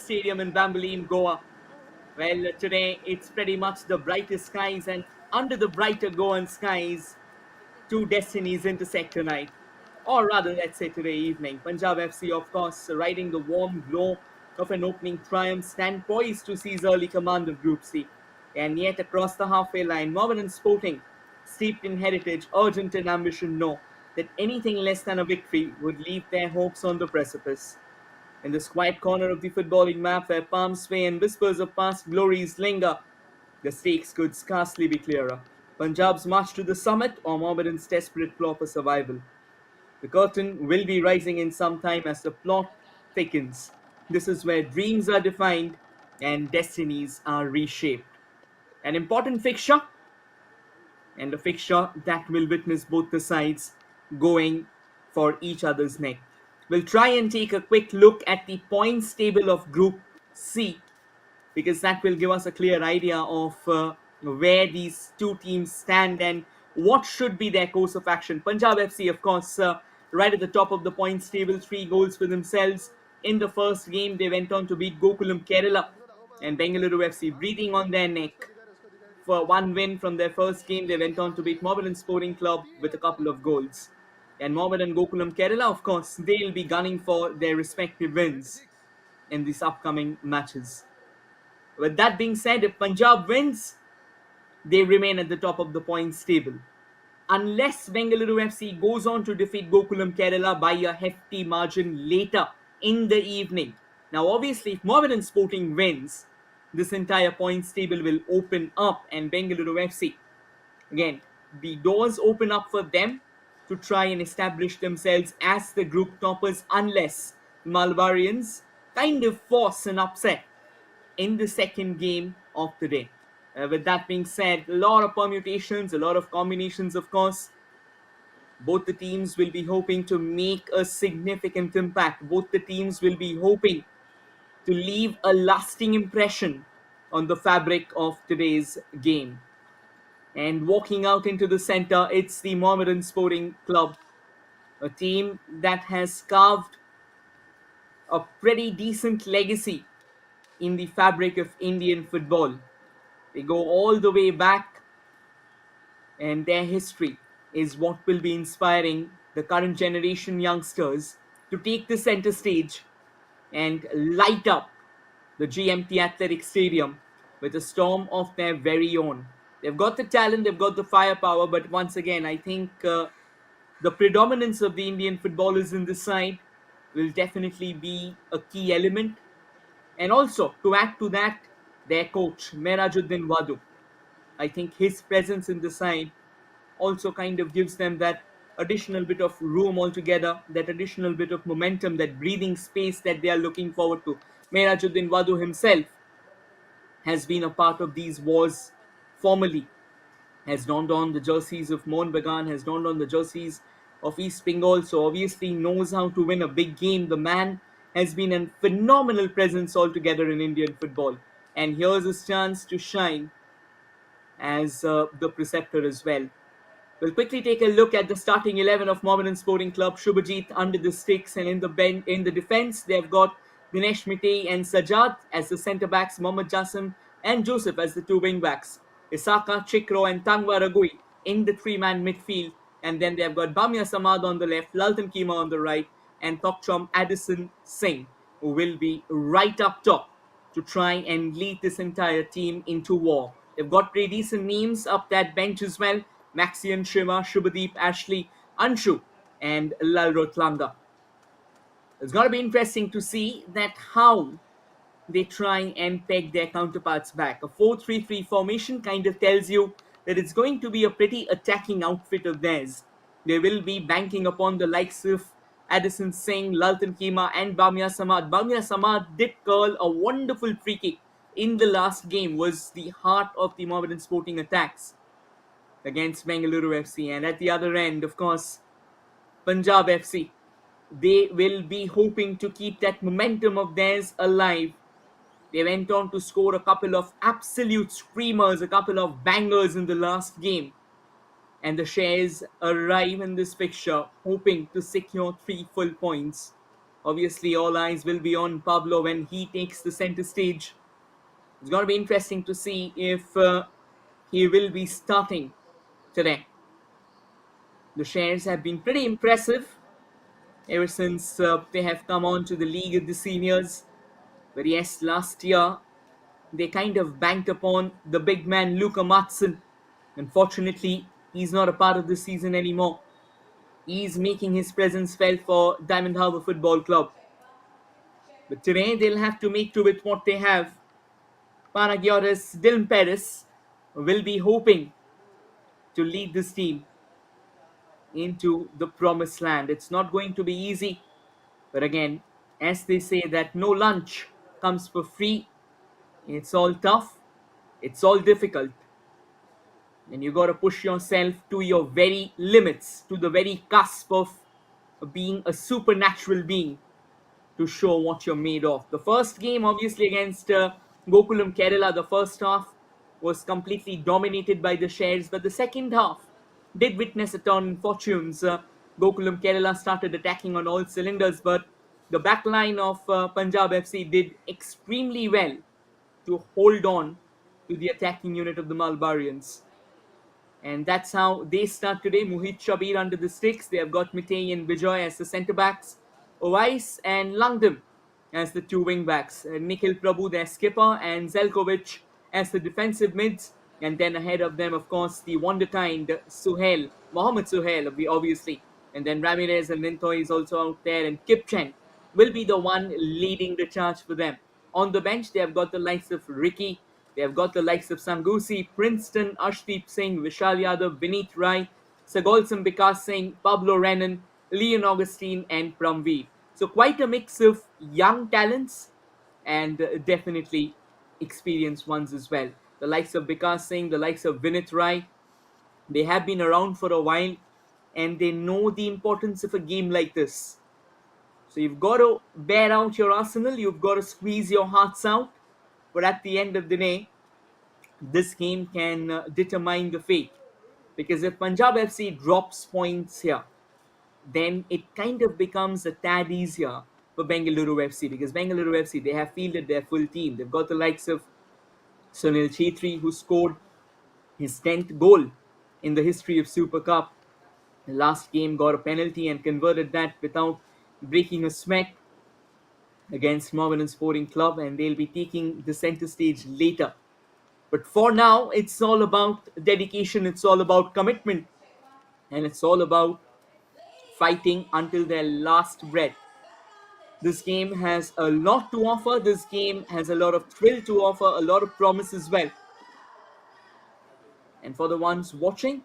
Stadium in Bambolim, Goa. Well, today it's pretty much the brightest skies, and under the brighter Goan skies, two destinies intersect tonight. Or rather, let's say today evening. Punjab FC, of course, riding the warm glow of an opening triumph, stand poised to seize early command of Group C. And yet, across the halfway line, Mohammedan Sporting, steeped in heritage, urgent in ambition, know that anything less than a victory would leave their hopes on the precipice. In this quiet corner of the footballing map where palms sway and whispers of past glories linger, the stakes could scarcely be clearer. Punjab's march to the summit or Mohammedan's desperate claw for survival. The curtain will be rising in some time as the plot thickens. This is where dreams are defined and destinies are reshaped. An important fixture, and a fixture that will witness both the sides going for each other's neck. We'll try and take a quick look at the points table of Group C because that will give us a clear idea of where these two teams stand and what should be their course of action. Punjab FC, of course, right at the top of the points table, 3 goals for themselves. In the first game, they went on to beat Gokulam Kerala, and Bengaluru FC breathing on their neck. For one win from their first game, they went on to beat Mohammedan Sporting Club with a couple of goals. And Mohammedan Gokulam Kerala, of course, they'll be gunning for their respective wins in these upcoming matches. With that being said, if Punjab wins, they remain at the top of the points table. Unless Bengaluru FC goes on to defeat Gokulam Kerala by a hefty margin later in the evening. Now, obviously, if Mohammedan Sporting wins, this entire points table will open up, and Bengaluru FC, again, the doors open up for them to try and establish themselves as the group toppers unless Malbarians kind of force an upset in the second game of the day. With that being said, a lot of permutations, a lot of combinations, of course. Both the teams will be hoping to make a significant impact. Both the teams will be hoping to leave a lasting impression on the fabric of today's game. And walking out into the center, it's the Mohammedan Sporting Club, a team that has carved a pretty decent legacy in the fabric of Indian football. They go all the way back, and their history is what will be inspiring the current generation youngsters to take the center stage and light up the GMT Athletic Stadium with a storm of their very own. They've got the talent, they've got the firepower, but once again, I think the predominance of the Indian footballers in this side will definitely be a key element. And also, to add to that, their coach, Merajuddin Wadu. I think his presence in the side also kind of gives them that additional bit of room altogether, that additional bit of momentum, that breathing space that they are looking forward to. Merajuddin Wadu himself has been a part of these wars formerly, has donned on the jerseys of Mohun Bagan, has donned on the jerseys of East Bengal, so obviously knows how to win a big game. The man has been a phenomenal presence altogether in Indian football, and here's his chance to shine as the preceptor as well. We'll quickly take a look at the starting 11 of Mohammedan Sporting Club. Shubhajit under the sticks, and in the defense, they've got Dinesh Mitay and Sajad as the centre backs, Mohammad Jasim and Joseph as the two wing backs, Isaka, Chikro and Tangwa Ragui in the three-man midfield, and then they've got Bamia Samad on the left, Laltan Kima on the right, and Tokchom Addison Singh, who will be right up top to try and lead this entire team into war. They've got pretty decent names up that bench as well. Maxian, Shiva, Shubhadeep, Ashley, Anshu, and Lalrot Langa. It's going to be interesting to see that how they try and peg their counterparts back. A 4-3-3 formation kind of tells you that it's going to be a pretty attacking outfit of theirs. They will be banking upon the likes of Addison Singh, Laltan Kima, and Bamia Samad. Bamia Samad did curl a wonderful free kick in the last game, was the heart of the Mohammedan Sporting attacks against Bengaluru FC. And at the other end, of course, Punjab FC. They will be hoping to keep that momentum of theirs alive. They went on to score a couple of absolute screamers, a couple of bangers in the last game. And the Shares arrive in this fixture hoping to secure 3 full points Obviously, all eyes will be on Pablo when he takes the center stage. It's going to be interesting to see if he will be starting today. The shares have been pretty impressive ever since they have come on to the league of the seniors. But yes, last year they kind of banked upon the big man Luka Matson. Unfortunately, he's not a part of the season anymore. He's making his presence felt for Diamond Harbour Football Club. But today they'll have to make do with what they have. Panagiotis Dylan Perez will be hoping to lead this team into the promised land. It's not going to be easy, but again, as they say that no lunch comes for free, it's all tough, it's all difficult, and you got to push yourself to your very limits, to the very cusp of being a supernatural being to show what you're made of. The first game, obviously, against Gokulam Kerala, the first half was completely dominated by the shares, but the second half did witness a turn in fortunes. Gokulam Kerala started attacking on all cylinders, but the back line of Punjab FC did extremely well to hold on to the attacking unit of the Malbarians. And that's how they start today. Mohit Shabir under the sticks. They have got Mitei and Bijoy as the centre backs. Owais and Langdon as the two wing backs. Nikhil Prabhu, their skipper, and Zelkovic as the defensive mids. And then ahead of them, of course, the wonder-kind Suhail, Mohammed Suhail, obviously. And then Ramirez and Lintoy is also out there. And Kipchen will be the one leading the charge for them. On the bench, they have got the likes of Ricky. They have got the likes of Sangusi, Princeton, Ashdeep Singh, Vishal Yadav, Vineet Rai, Sagolsam Vikas Singh, Pablo Renan, Leon Augustine, and Pramveer. So quite a mix of young talents and definitely experienced ones as well. The likes of Vikas Singh, the likes of Vineet Rai, they have been around for a while and they know the importance of a game like this. So you've got to bear out your arsenal, you've got to squeeze your hearts out. But at the end of the day, this game can determine the fate. Because if Punjab FC drops points here, then it kind of becomes a tad easier for Bengaluru FC. Because Bengaluru FC, they have fielded their full team. They've got the likes of Sunil Chetri, who scored his 10th goal in the history of Super Cup. Last game got a penalty and converted that without breaking a sweat against Mohammedan Sporting Club, and they'll be taking the center stage later. But for now, it's all about dedication, it's all about commitment, and it's all about fighting until their last breath. This game has a lot to offer. This game has a lot of thrill to offer, a lot of promise as well. And for the ones watching,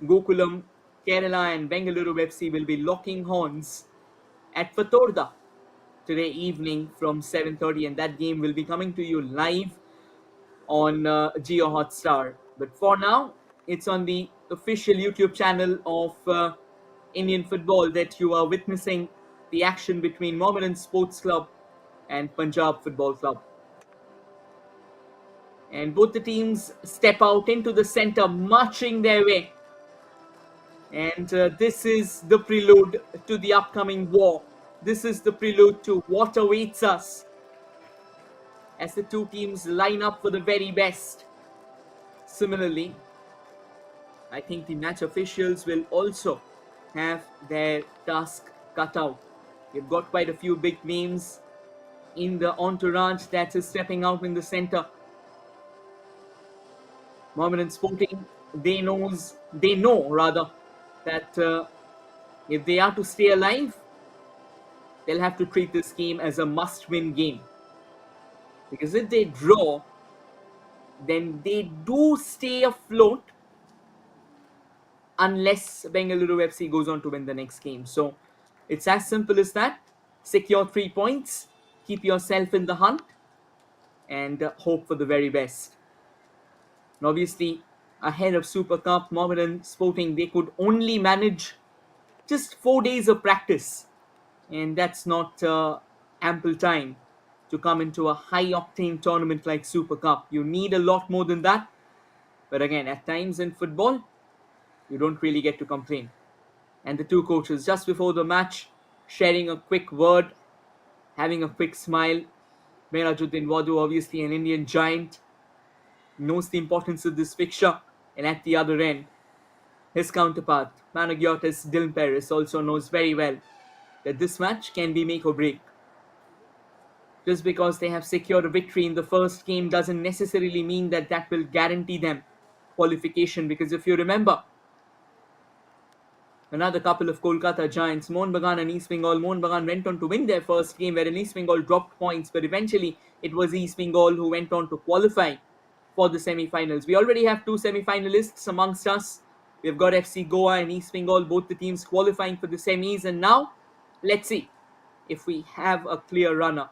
Gokulam, Kerala, and Bengaluru FC will be locking horns at Fatorda today evening from 7:30, and that game will be coming to you live on Geo Hotstar. But for now, it's on the official YouTube channel of Indian football that you are witnessing the action between Mohammedan Sports Club and Punjab Football Club. And both the teams step out into the center, marching their way. And this is the prelude to the upcoming war. This is the prelude to what awaits us as the two teams line up for the very best. Similarly, I think the match officials will also have their task cut out. You've got quite a few big names in the entourage that is stepping out in the center. Mohammedan Sporting, they know that if they are to stay alive, they'll have to treat this game as a must-win game. Because if they draw, then they do stay afloat unless Bengaluru FC goes on to win the next game. So it's as simple as that. Secure 3 points, keep yourself in the hunt, and hope for the very best. And obviously, ahead of Super Cup, Mohammedan Sporting, they could only manage just 4 days of practice. And that's not ample time to come into a high-octane tournament like Super Cup. You need a lot more than that. But again, at times in football, you don't really get to complain. And the two coaches, just before the match, sharing a quick word having a quick smile. Merajuddin Wadu, obviously an Indian giant, knows the importance of this fixture. And at the other end, his counterpart, Panagiotis Dilmperis, also knows very well that this match can be make or break. Just because they have secured a victory in the first game doesn't necessarily mean that that will guarantee them qualification. Because if you remember, another couple of Kolkata giants, Mohun Bagan and East Bengal. Mohun Bagan went on to win their first game, wherein East Bengal dropped points, but eventually it was East Bengal who went on to qualify for the semi-finals. We already have two semi-finalists amongst us. We've got FC Goa and East Bengal, both the teams qualifying for the semis, and now let's see if we have a clear runner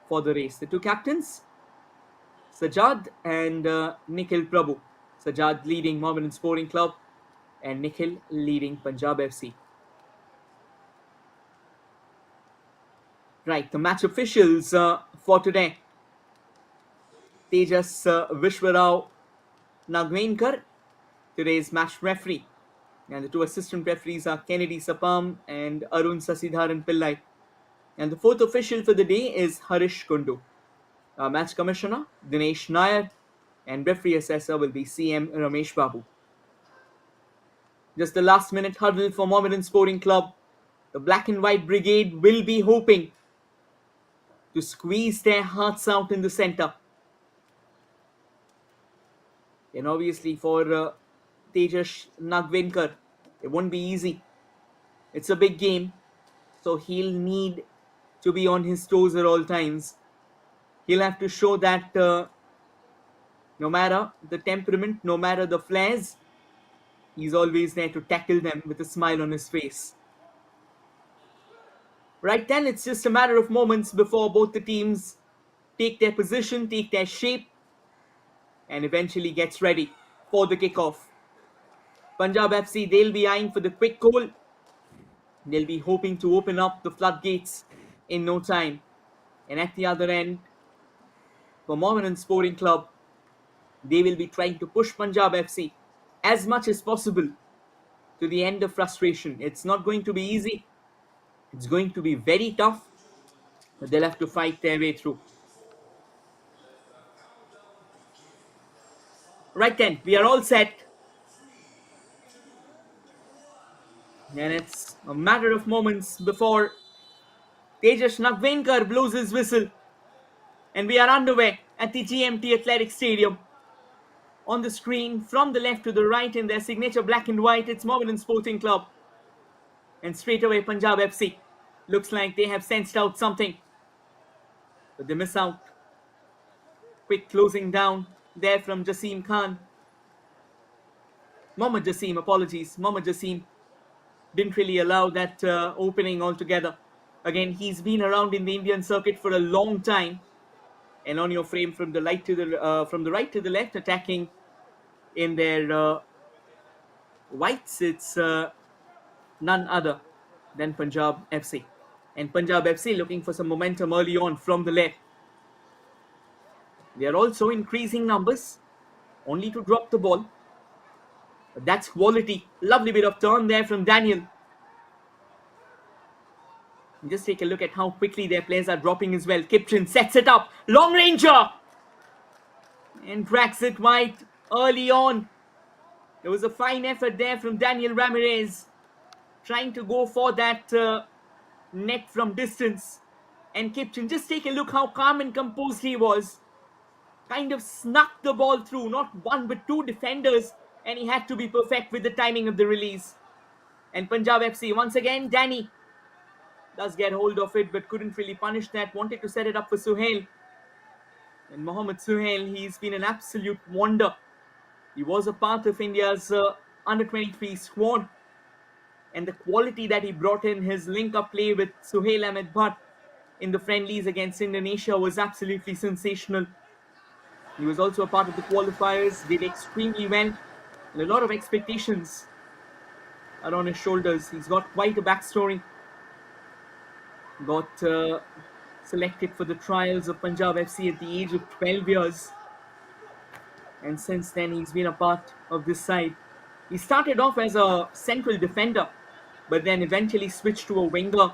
for the race. The two captains, Sajad and Nikhil Prabhu. Sajad leading Mohammedan Sporting Club and Nikhil leading Punjab FC. Right, the match officials for today. Tejas Vishwarao Nagvenkar, today's match referee. And the two assistant referees are Kennedy Sapam and Arun Sasidharan Pillai. And the fourth official for the day is Harish Kundu. Our match commissioner, Dinesh Nair, and referee assessor will be CM Ramesh Babu. Just the last minute huddle for Mohammedan Sporting Club. The black and white brigade will be hoping to squeeze their hearts out in the centre. And obviously for Tejas Nagvenkar, it won't be easy. It's a big game, so he'll need to be on his toes at all times. He'll have to show that no matter the temperament, no matter the flares, he's always there to tackle them with a smile on his face. Right then, it's just a matter of moments before both the teams take their position, take their shape, and eventually gets ready for the kickoff. Punjab FC, they'll be eyeing for the quick goal. They'll be hoping to open up the floodgates in no time. And at the other end, for Mohammedan Sporting Club, they will be trying to push Punjab FC as much as possible to the end of frustration. It's not going to be easy. It's going to be very tough, but they'll have to fight their way through. Right then, we are all set. And it's a matter of moments before Tejas Nagvenkar blows his whistle. And we are underway at the GMT Athletic Stadium. On the screen, from the left to the right in their signature black and white, it's Mohammedan Sporting Club. And straight away, Punjab FC. Looks like they have sensed out something. But they miss out. Quick closing down there from Jasim Khan. Mohammad Jasim, apologies. Mohammad Jasim didn't really allow that opening altogether. Again, he's been around in the Indian circuit for a long time. And on your frame, from the right to the left, attacking in their whites, it's none other than Punjab FC. And Punjab FC looking for some momentum early on from the left. They are also increasing numbers, only to drop the ball. But that's quality. Lovely bit of turn there from Daniel. And just take a look at how quickly their players are dropping as well. Kipchen sets it up. Long ranger. And cracks it wide early on. There was a fine effort there from Daniel Ramirez. Trying to go for that net from distance. And Kipchen, just take a look how calm and composed he was. Kind of snuck the ball through. Not one but two defenders. And he had to be perfect with the timing of the release. And Punjab FC, once again, Danny does get hold of it, but couldn't really punish that. Wanted to set it up for Suhail. And Mohammad Suhail, he's been an absolute wonder. He was a part of India's under-23 squad. And the quality that he brought in, his link-up play with Suhail Ahmed Bhatt in the friendlies against Indonesia was absolutely sensational. He was also a part of the qualifiers, did extremely well. And a lot of expectations are on his shoulders. He's got quite a backstory. Got selected for the trials of Punjab FC at the age of 12 years. And since then, he's been a part of this side. He started off as a central defender, but then eventually switched to a winger.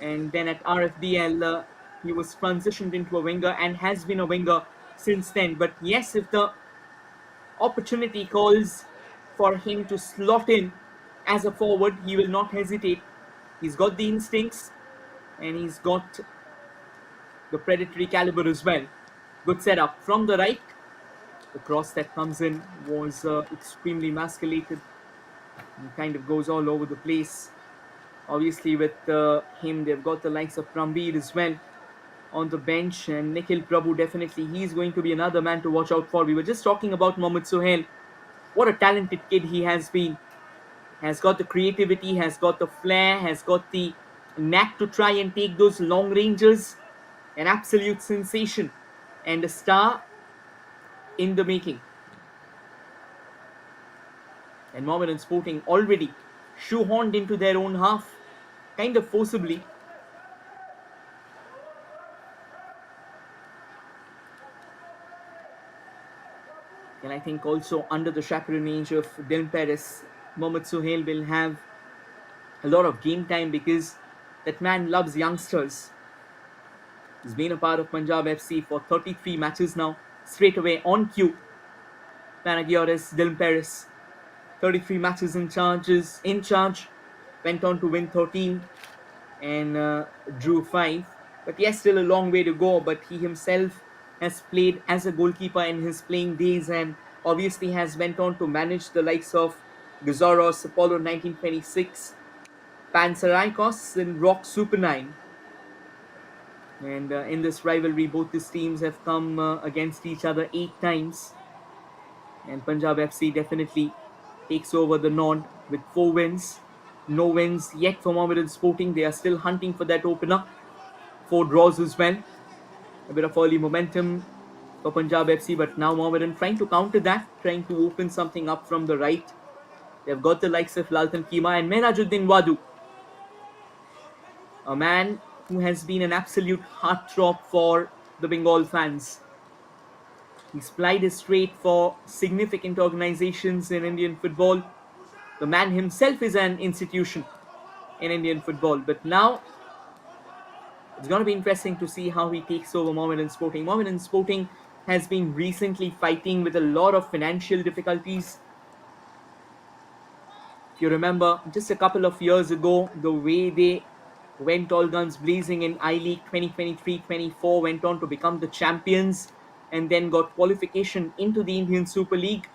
and then at RFBL he was transitioned into a winger and has been a winger since then. But yes, if the opportunity calls for him to slot in as a forward, he will not hesitate. He's got the instincts and he's got the predatory caliber as well. Good setup from the right. The cross that comes in was extremely emasculated and kind of goes all over the place. Obviously, with him, they've got the likes of Prambir as well on the bench, and Nikhil Prabhu, definitely he's going to be another man to watch out for. We were just talking about Mohammad Sohail. What a talented kid he has been. Has got the creativity, has got the flair, has got the knack to try and take those long ranges. An absolute sensation and a star in the making. And Mohammedan Sporting already shoehorned into their own half, kind of forcibly. And I think also under the chaperonage of Dylan Perez, Mohammad Sohail will have a lot of game time because that man loves youngsters. He's been a part of Punjab FC for 33 matches now, straight away on cue. Panagiotis, Dylan Perez, 33 matches in charge, went on to win 13 and drew 5. But yes, still a long way to go. But he himself has played as a goalkeeper in his playing days and obviously has went on to manage the likes of Gazoros, Apollo 1926, Pansaraikos and Rock Super 9. And in this rivalry, both these teams have come against each other 8 times. And Punjab FC definitely takes over the nod with 4 wins. No wins yet for Mohammedan Sporting. They are still hunting for that opener. 4 draws as well. A bit of early momentum for Punjab FC, but now Mohammedan trying to counter that, trying to open something up from the right. They've got the likes of Laltan Kima and Mehrajuddin Wadu, a man who has been an absolute heartthrob for the Bengal fans. He's plied his trade for significant organizations in Indian football. The man himself is an institution in Indian football, but now it's going to be interesting to see how he takes over Mohammedan Sporting. Mohammedan Sporting has been recently fighting with a lot of financial difficulties. If you remember, just a couple of years ago, the way they went all guns blazing in I-League 2023-24, went on to become the champions and then got qualification into the Indian Super League.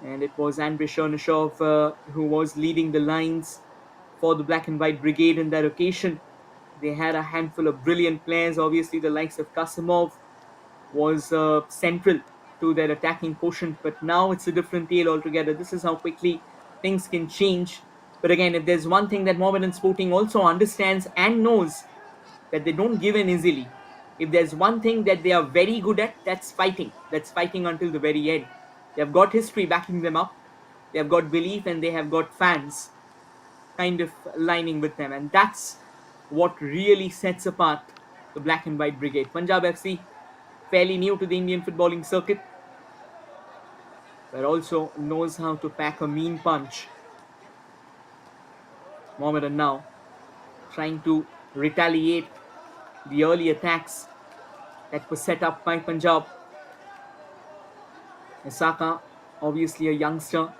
And it was Andrei Chernyshov who was leading the lines for the Black and White Brigade in that occasion. They had a handful of brilliant players. Obviously, the likes of Kasimov was central to their attacking quotient, but now it's a different tale altogether. This is how quickly things can change. But again, if there's one thing that Mohammedan Sporting also understands and knows, that they don't give in easily. If there's one thing that they are very good at, that's fighting. That's fighting until the very end. They've got history backing them up. They've got belief and they have got fans kind of lining with them. And that's what really sets apart the Black and White Brigade. Punjab FC, fairly new to the Indian footballing circuit, but also knows how to pack a mean punch. Mohammedan now trying to retaliate the early attacks that were set up by Punjab. Isaka, obviously a youngster,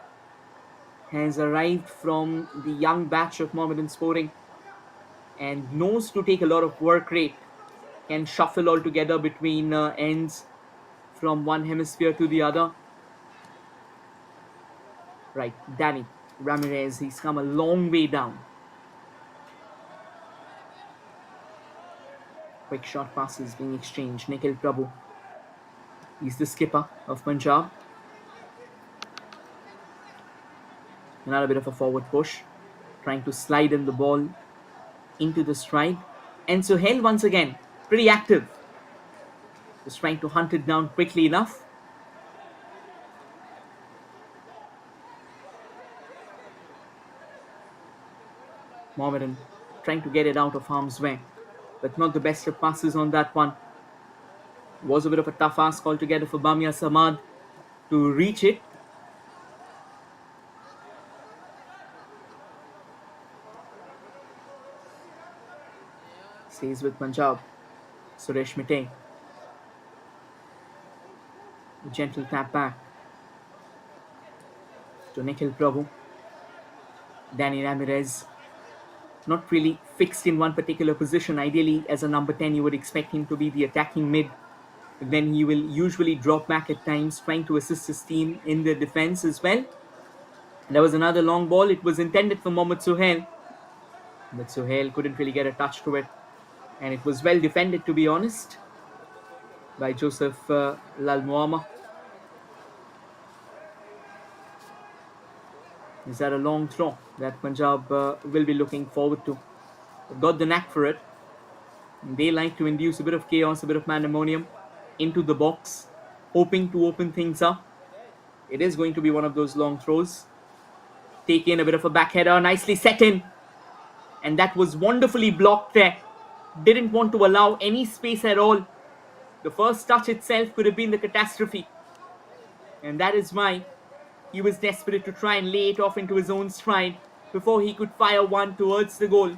has arrived from the young batch of Mohammedan Sporting and knows to take a lot of work rate, can shuffle all together between ends from one hemisphere to the other. Right, Danny Ramirez, he's come a long way down. Quick shot passes being exchanged. Nikhil Prabhu, he's the skipper of Punjab. Another bit of a forward push, trying to slide in the ball into the stride. And Sohail once again, pretty active. Just trying to hunt it down quickly enough. Mohammedan trying to get it out of harm's way, but not the best of passes on that one. It was a bit of a tough ask altogether for Bamia Samad to reach it. Stays with Punjab. Suresh Mite. A gentle tap back to Nikhil Prabhu. Danny Ramirez. Not really fixed in one particular position. Ideally, as a number 10, you would expect him to be the attacking mid. But then he will usually drop back at times, trying to assist his team in the defense as well. And there was another long ball. It was intended for Mohammad Suhail. But Suhail couldn't really get a touch to it. And it was well defended, to be honest, by Joseph Lal Muama. Is that a long throw that Punjab will be looking forward to? They've got the knack for it. They like to induce a bit of chaos, a bit of pandemonium into the box, hoping to open things up. It is going to be one of those long throws. Take in a bit of a back header, nicely set in. And that was wonderfully blocked there. Didn't want to allow any space at all. The first touch itself could have been the catastrophe. And that is why he was desperate to try and lay it off into his own stride before he could fire one towards the goal.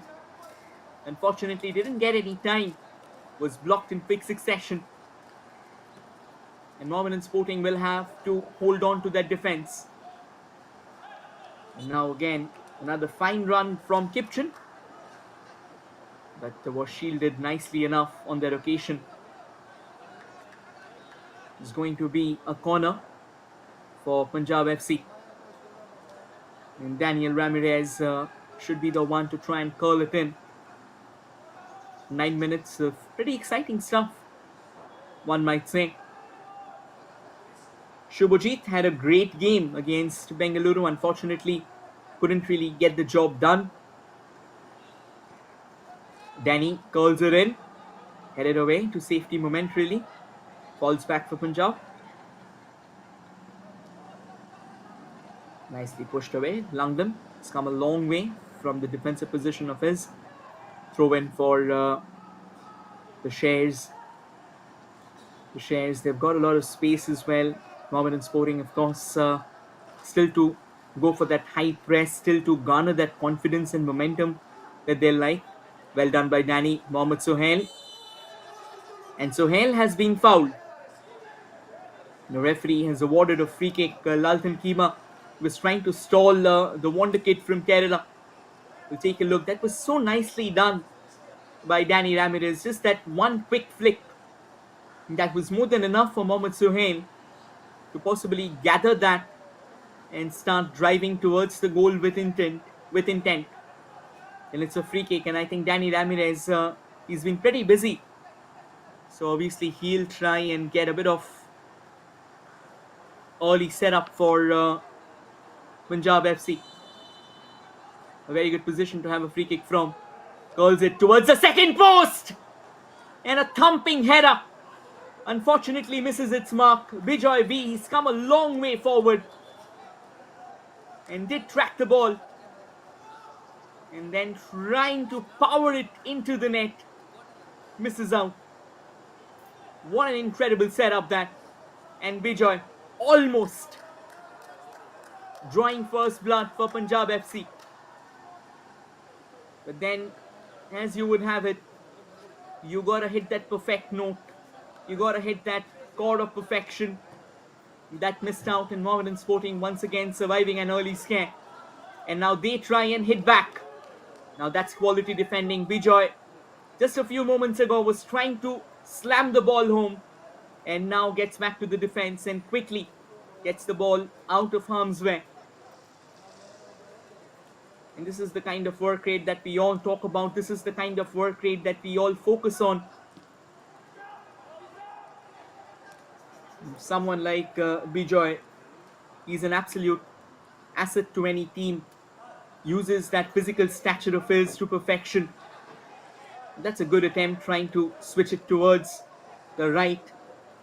Unfortunately, didn't get any time. Was blocked in quick succession. And Mohammedan Sporting will have to hold on to that defense. And now again, another fine run from Kipchen. But was shielded nicely enough on that occasion. It's going to be a corner for Punjab FC. And Daniel Ramirez should be the one to try and curl it in. 9 minutes of pretty exciting stuff, one might say. Shubhajit had a great game against Bengaluru. Unfortunately, couldn't really get the job done. Danny curls it in, headed away to safety momentarily. Falls back for Punjab. Nicely pushed away. Langdon has come a long way from the defensive position of his. Throw in for the Shares. The Shares, they've got a lot of space as well. Mohammedan Sporting, of course, still to go for that high press, still to garner that confidence and momentum that they like. Well done by Danny. Mohammad Suhail. And Suhail has been fouled. The referee has awarded a free kick. Laltan Kima was trying to stall the wonder kid from Kerala. We'll take a look. That was so nicely done by Danny Ramirez. Just that one quick flick. That was more than enough for Mohammad Suhail to possibly gather that and start driving towards the goal with intent. And it's a free kick, and I think Danny Ramirez, he's been pretty busy. So obviously he'll try and get a bit of early setup for Punjab FC. A very good position to have a free kick from. Curls it towards the second post! And a thumping header. Unfortunately misses its mark. Bijoy V, he's come a long way forward. And did track the ball. And then trying to power it into the net. Misses out. What an incredible setup that. And Bijoy almost drawing first blood for Punjab FC. But then, as you would have it, you gotta hit that perfect note. You gotta hit that chord of perfection. That missed out, in Mohammedan Sporting once again surviving an early scare. And now they try and hit back. Now that's quality defending. Bijoy, just a few moments ago, was trying to slam the ball home. And now gets back to the defense and quickly gets the ball out of harm's way. And this is the kind of work rate that we all talk about. This is the kind of work rate that we all focus on. Someone like Bijoy, he's an absolute asset to any team. Uses that physical stature of his to perfection. That's a good attempt, trying to switch it towards the right,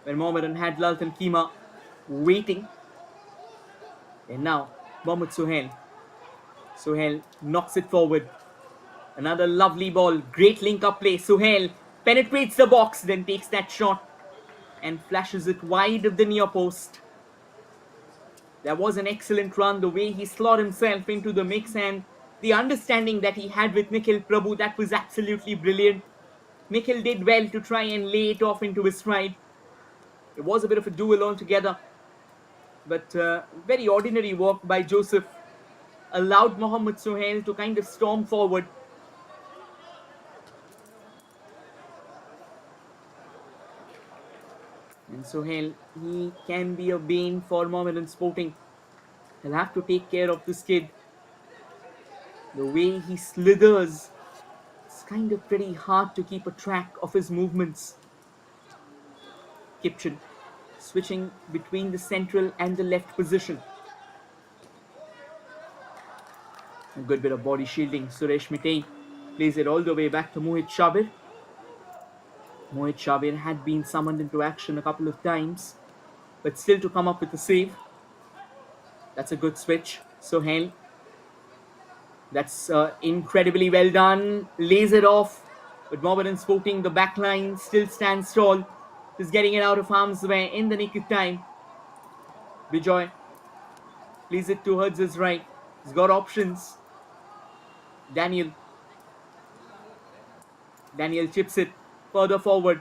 where Mohammedan had Laltan Kima waiting. And now Mohammad Suhail. Suhail knocks it forward. Another lovely ball. Great link-up play. Suhail penetrates the box, then takes that shot and flashes it wide of the near post. That was an excellent run. The way he slotted himself into the mix and the understanding that he had with Nikhil Prabhu, that was absolutely brilliant. Mikel did well to try and lay it off into his stride. It was a bit of a duel altogether, but very ordinary work by Joseph allowed Mohammed Sohail to kind of storm forward. And Sohail, he can be a bane for Mohammedan Sporting. He'll have to take care of this kid. The way he slithers, it's kind of pretty hard to keep a track of his movements. Kipchen switching between the central and the left position. A good bit of body shielding. Suresh Mitay plays it all the way back to Mohit Shabir. Mohit Shabir had been summoned into action a couple of times, but still to come up with a save. That's a good switch. Sohail, that's incredibly well done. Lays it off. But Mohammedan Sporting, the back line still stands tall. Just getting it out of harm's way in the nick of time. Bijoy plays it towards his right. He's got options. Daniel chips it further forward.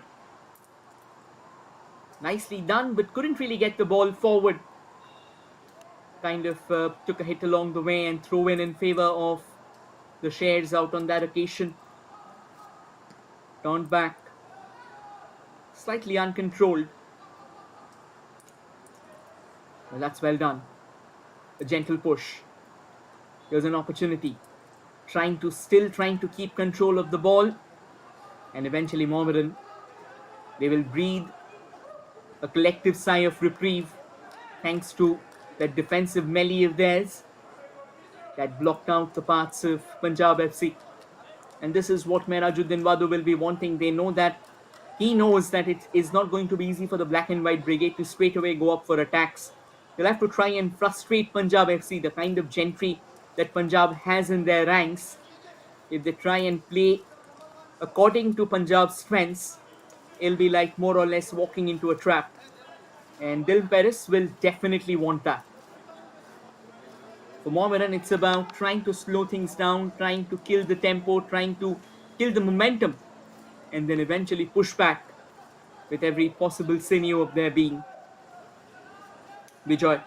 Nicely done, but couldn't really get the ball forward. Kind of took a hit along the way and throw in favor of the Shares out on that occasion. Turned back. Slightly uncontrolled. Well, that's well done. A gentle push. Here's an opportunity. Trying to keep control of the ball. And eventually Mohammedan, they will breathe a collective sigh of reprieve thanks to that defensive melee of theirs that blocked out the paths of Punjab FC. And this is what Merajuddin Wadu will be wanting. He knows that it is not going to be easy for the Black and White Brigade to straight away go up for attacks. They'll have to try and frustrate Punjab FC, the kind of gentry that Punjab has in their ranks. If they try and play according to Punjab's strengths, it'll be like more or less walking into a trap. And Dylan Perez will definitely want that. For Mohammedan, it's about trying to slow things down, trying to kill the tempo, trying to kill the momentum, and then eventually push back with every possible sinew of their being. Bijoy.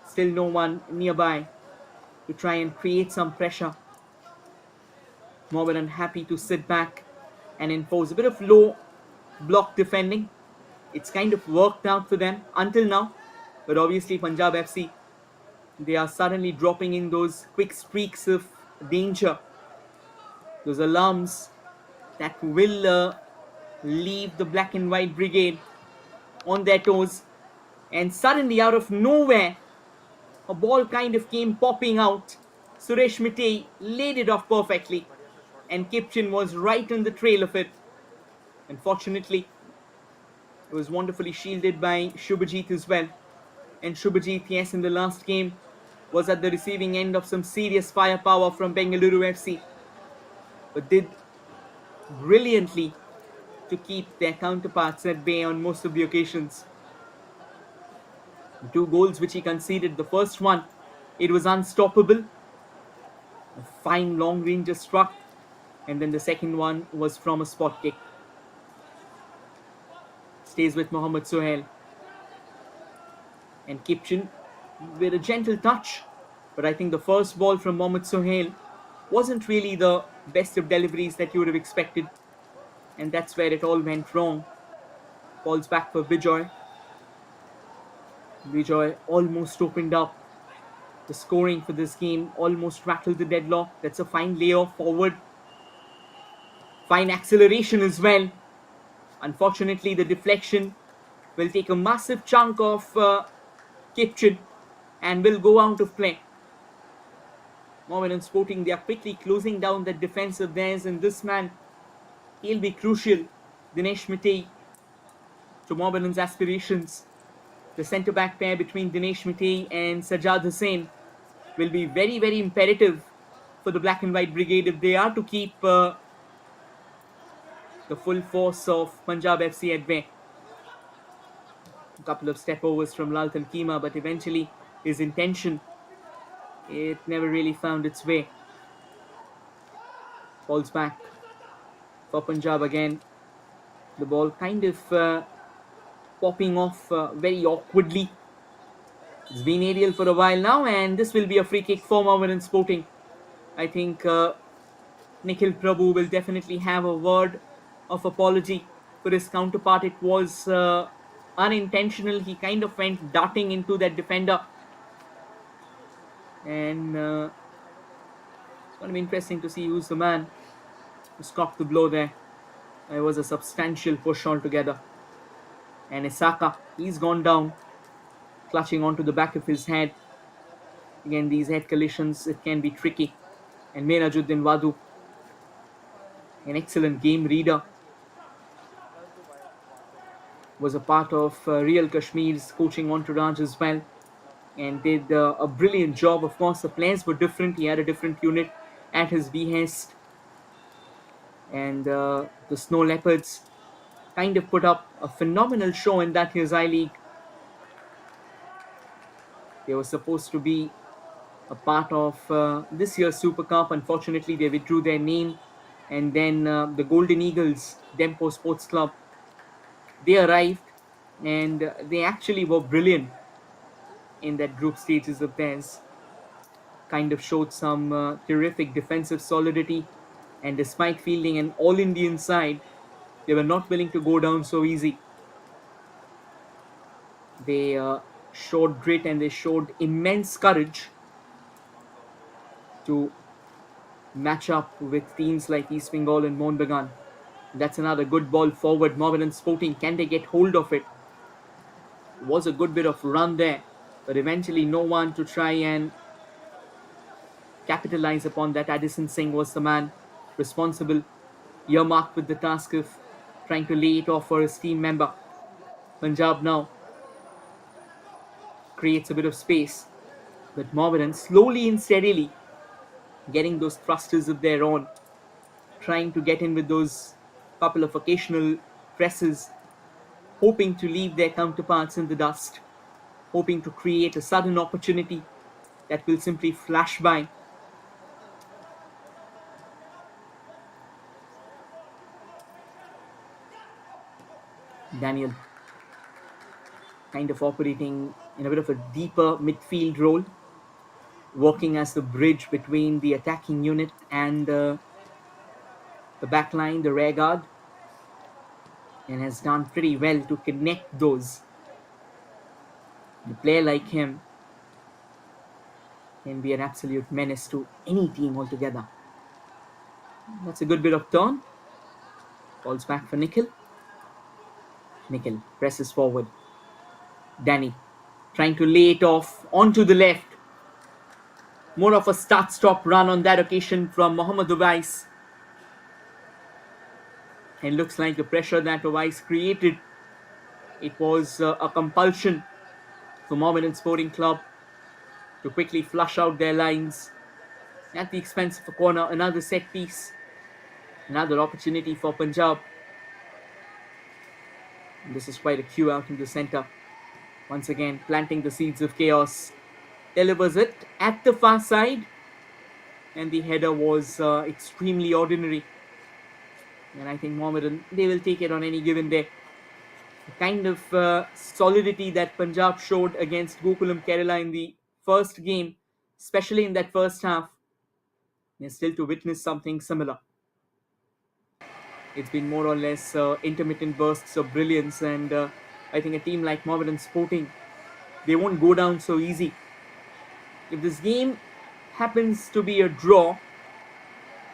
Still no one nearby to try and create some pressure. Mohammedan happy to sit back and enforce a bit of low block defending. It's kind of worked out for them until now. But obviously Punjab FC, they are suddenly dropping in those quick streaks of danger. Those alarms that will leave the Black and White Brigade on their toes. And suddenly out of nowhere, a ball kind of came popping out. Suresh Mitay laid it off perfectly. And Kipchen was right on the trail of it. Unfortunately, it was wonderfully shielded by Shubhajit as well. And Shubhajit, yes, in the last game, was at the receiving end of some serious firepower from Bengaluru FC. But did brilliantly to keep their counterparts at bay on most of the occasions. The 2 goals which he conceded, the first one, it was unstoppable. A fine long range struck. And then the second one was from a spot kick. Stays with Mohammed Sohail. And Kipchen with a gentle touch. But I think the first ball from Mohammed Sohail wasn't really the best of deliveries that you would have expected. And that's where it all went wrong. Falls back for Bijoy. Bijoy almost opened up the scoring for this game. Almost rattled the deadlock. That's a fine layoff forward. Fine acceleration as well. Unfortunately, the deflection will take a massive chunk of Kipchen and will go out of play. Mohammedan Sporting, they are quickly closing down that defense of theirs, and this man, he'll be crucial. Dinesh Mitay to Mohammedan's aspirations. The centre-back pair between Dinesh Mitay and Sajjad Hussain will be very, very imperative for the Black and White Brigade if they are to keep the full force of Punjab FC at bay. A couple of step overs from Laltan Kima, but eventually his intention, it never really found its way. Falls back. for Punjab again. The ball kind of popping off very awkwardly. It's been aerial for a while now, and this will be a free kick for Mohammedan Sporting. I think Nikhil Prabhu will definitely have a word of apology for his counterpart. It was unintentional. He kind of went darting into that defender, and it's going to be interesting to see who's the man who stopped the blow there. It was a substantial push altogether. And Isaka, he's gone down, clutching onto the back of his head. Again, these head collisions, it can be tricky. And Merajuddin Wadu, an excellent game reader, was a part of Real Kashmir's coaching entourage as well, and did a brilliant job. Of course, the players were different. He had a different unit at his behest. And the Snow Leopards kind of put up a phenomenal show in that year's I-League. They were supposed to be a part of this year's Super Cup. Unfortunately, they withdrew their name. And then the Golden Eagles, Dempo Sports Club, they arrived, and they actually were brilliant in that group stages of theirs. Kind of showed some terrific defensive solidity, and despite fielding an all-Indian side, they were not willing to go down so easy. They showed grit and they showed immense courage to match up with teams like East Bengal and Mohun Bagan. That's another good ball forward. Mohammedan Sporting, can they get hold of it? It was a good bit of run there, but eventually no one to try and capitalize upon that. Addison Singh was the man responsible, earmarked with the task of trying to lay it off for his team member. Punjab now creates a bit of space, but Mohammedan slowly and steadily getting those thrusters of their own, trying to get in with those couple of occasional presses, hoping to leave their counterparts in the dust, hoping to create a sudden opportunity that will simply flash by. Daniel kind of operating in a bit of a deeper midfield role, working as the bridge between the attacking unit and the back line, the rear guard, and has done pretty well to connect those. A player like him can be an absolute menace to any team altogether. That's a good bit of turn. Falls back for Nikhil. Nikhil presses forward. Danny trying to lay it off onto the left. More of a start-stop run on that occasion from Mohammad Uwais. And looks like the pressure that Uwais created, it was a compulsion for Mohammedan Sporting Club to quickly flush out their lines at the expense of a corner. Another set piece, another opportunity for Punjab. And this is quite a cue out in the centre. Once again, planting the seeds of chaos. Delivers it at the far side, and the header was extremely ordinary. And I think Mohammedan, they will take it on any given day. The kind of solidity that Punjab showed against Gokulam Kerala in the first game, especially in that first half, they're still to witness something similar. It's been more or less intermittent bursts of brilliance, and I think a team like Mohammedan Sporting, they won't go down so easy. If this game happens to be a draw,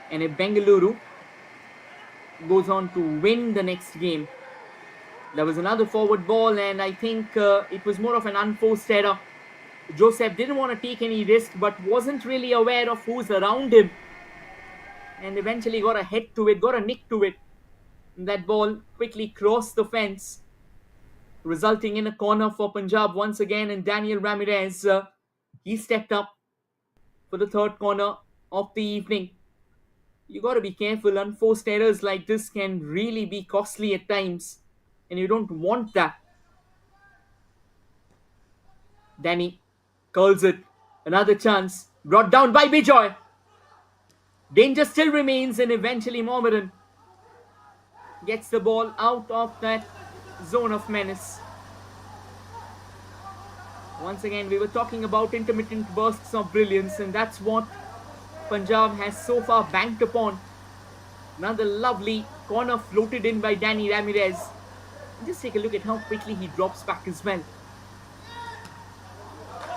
and if Bengaluru goes on to win the next game, there was another forward ball, and I think it was more of an unforced error. Joseph didn't want to take any risk, but wasn't really aware of who's around him, and eventually got a head to it, got a nick to it. And that ball quickly crossed the fence, resulting in a corner for Punjab once again. And Daniel Ramirez, he stepped up for the third corner of the evening. You got to be careful. Unforced errors like this can really be costly at times, and you don't want that. Danny curls it. Another chance brought down by Bijoy. Danger still remains, and eventually Mohammedan, gets the ball out of that zone of menace. Once again, we were talking about intermittent bursts of brilliance, and that's what Punjab has so far banked upon. Another lovely corner floated in by Danny Ramirez. Just take a look at how quickly he drops back as well.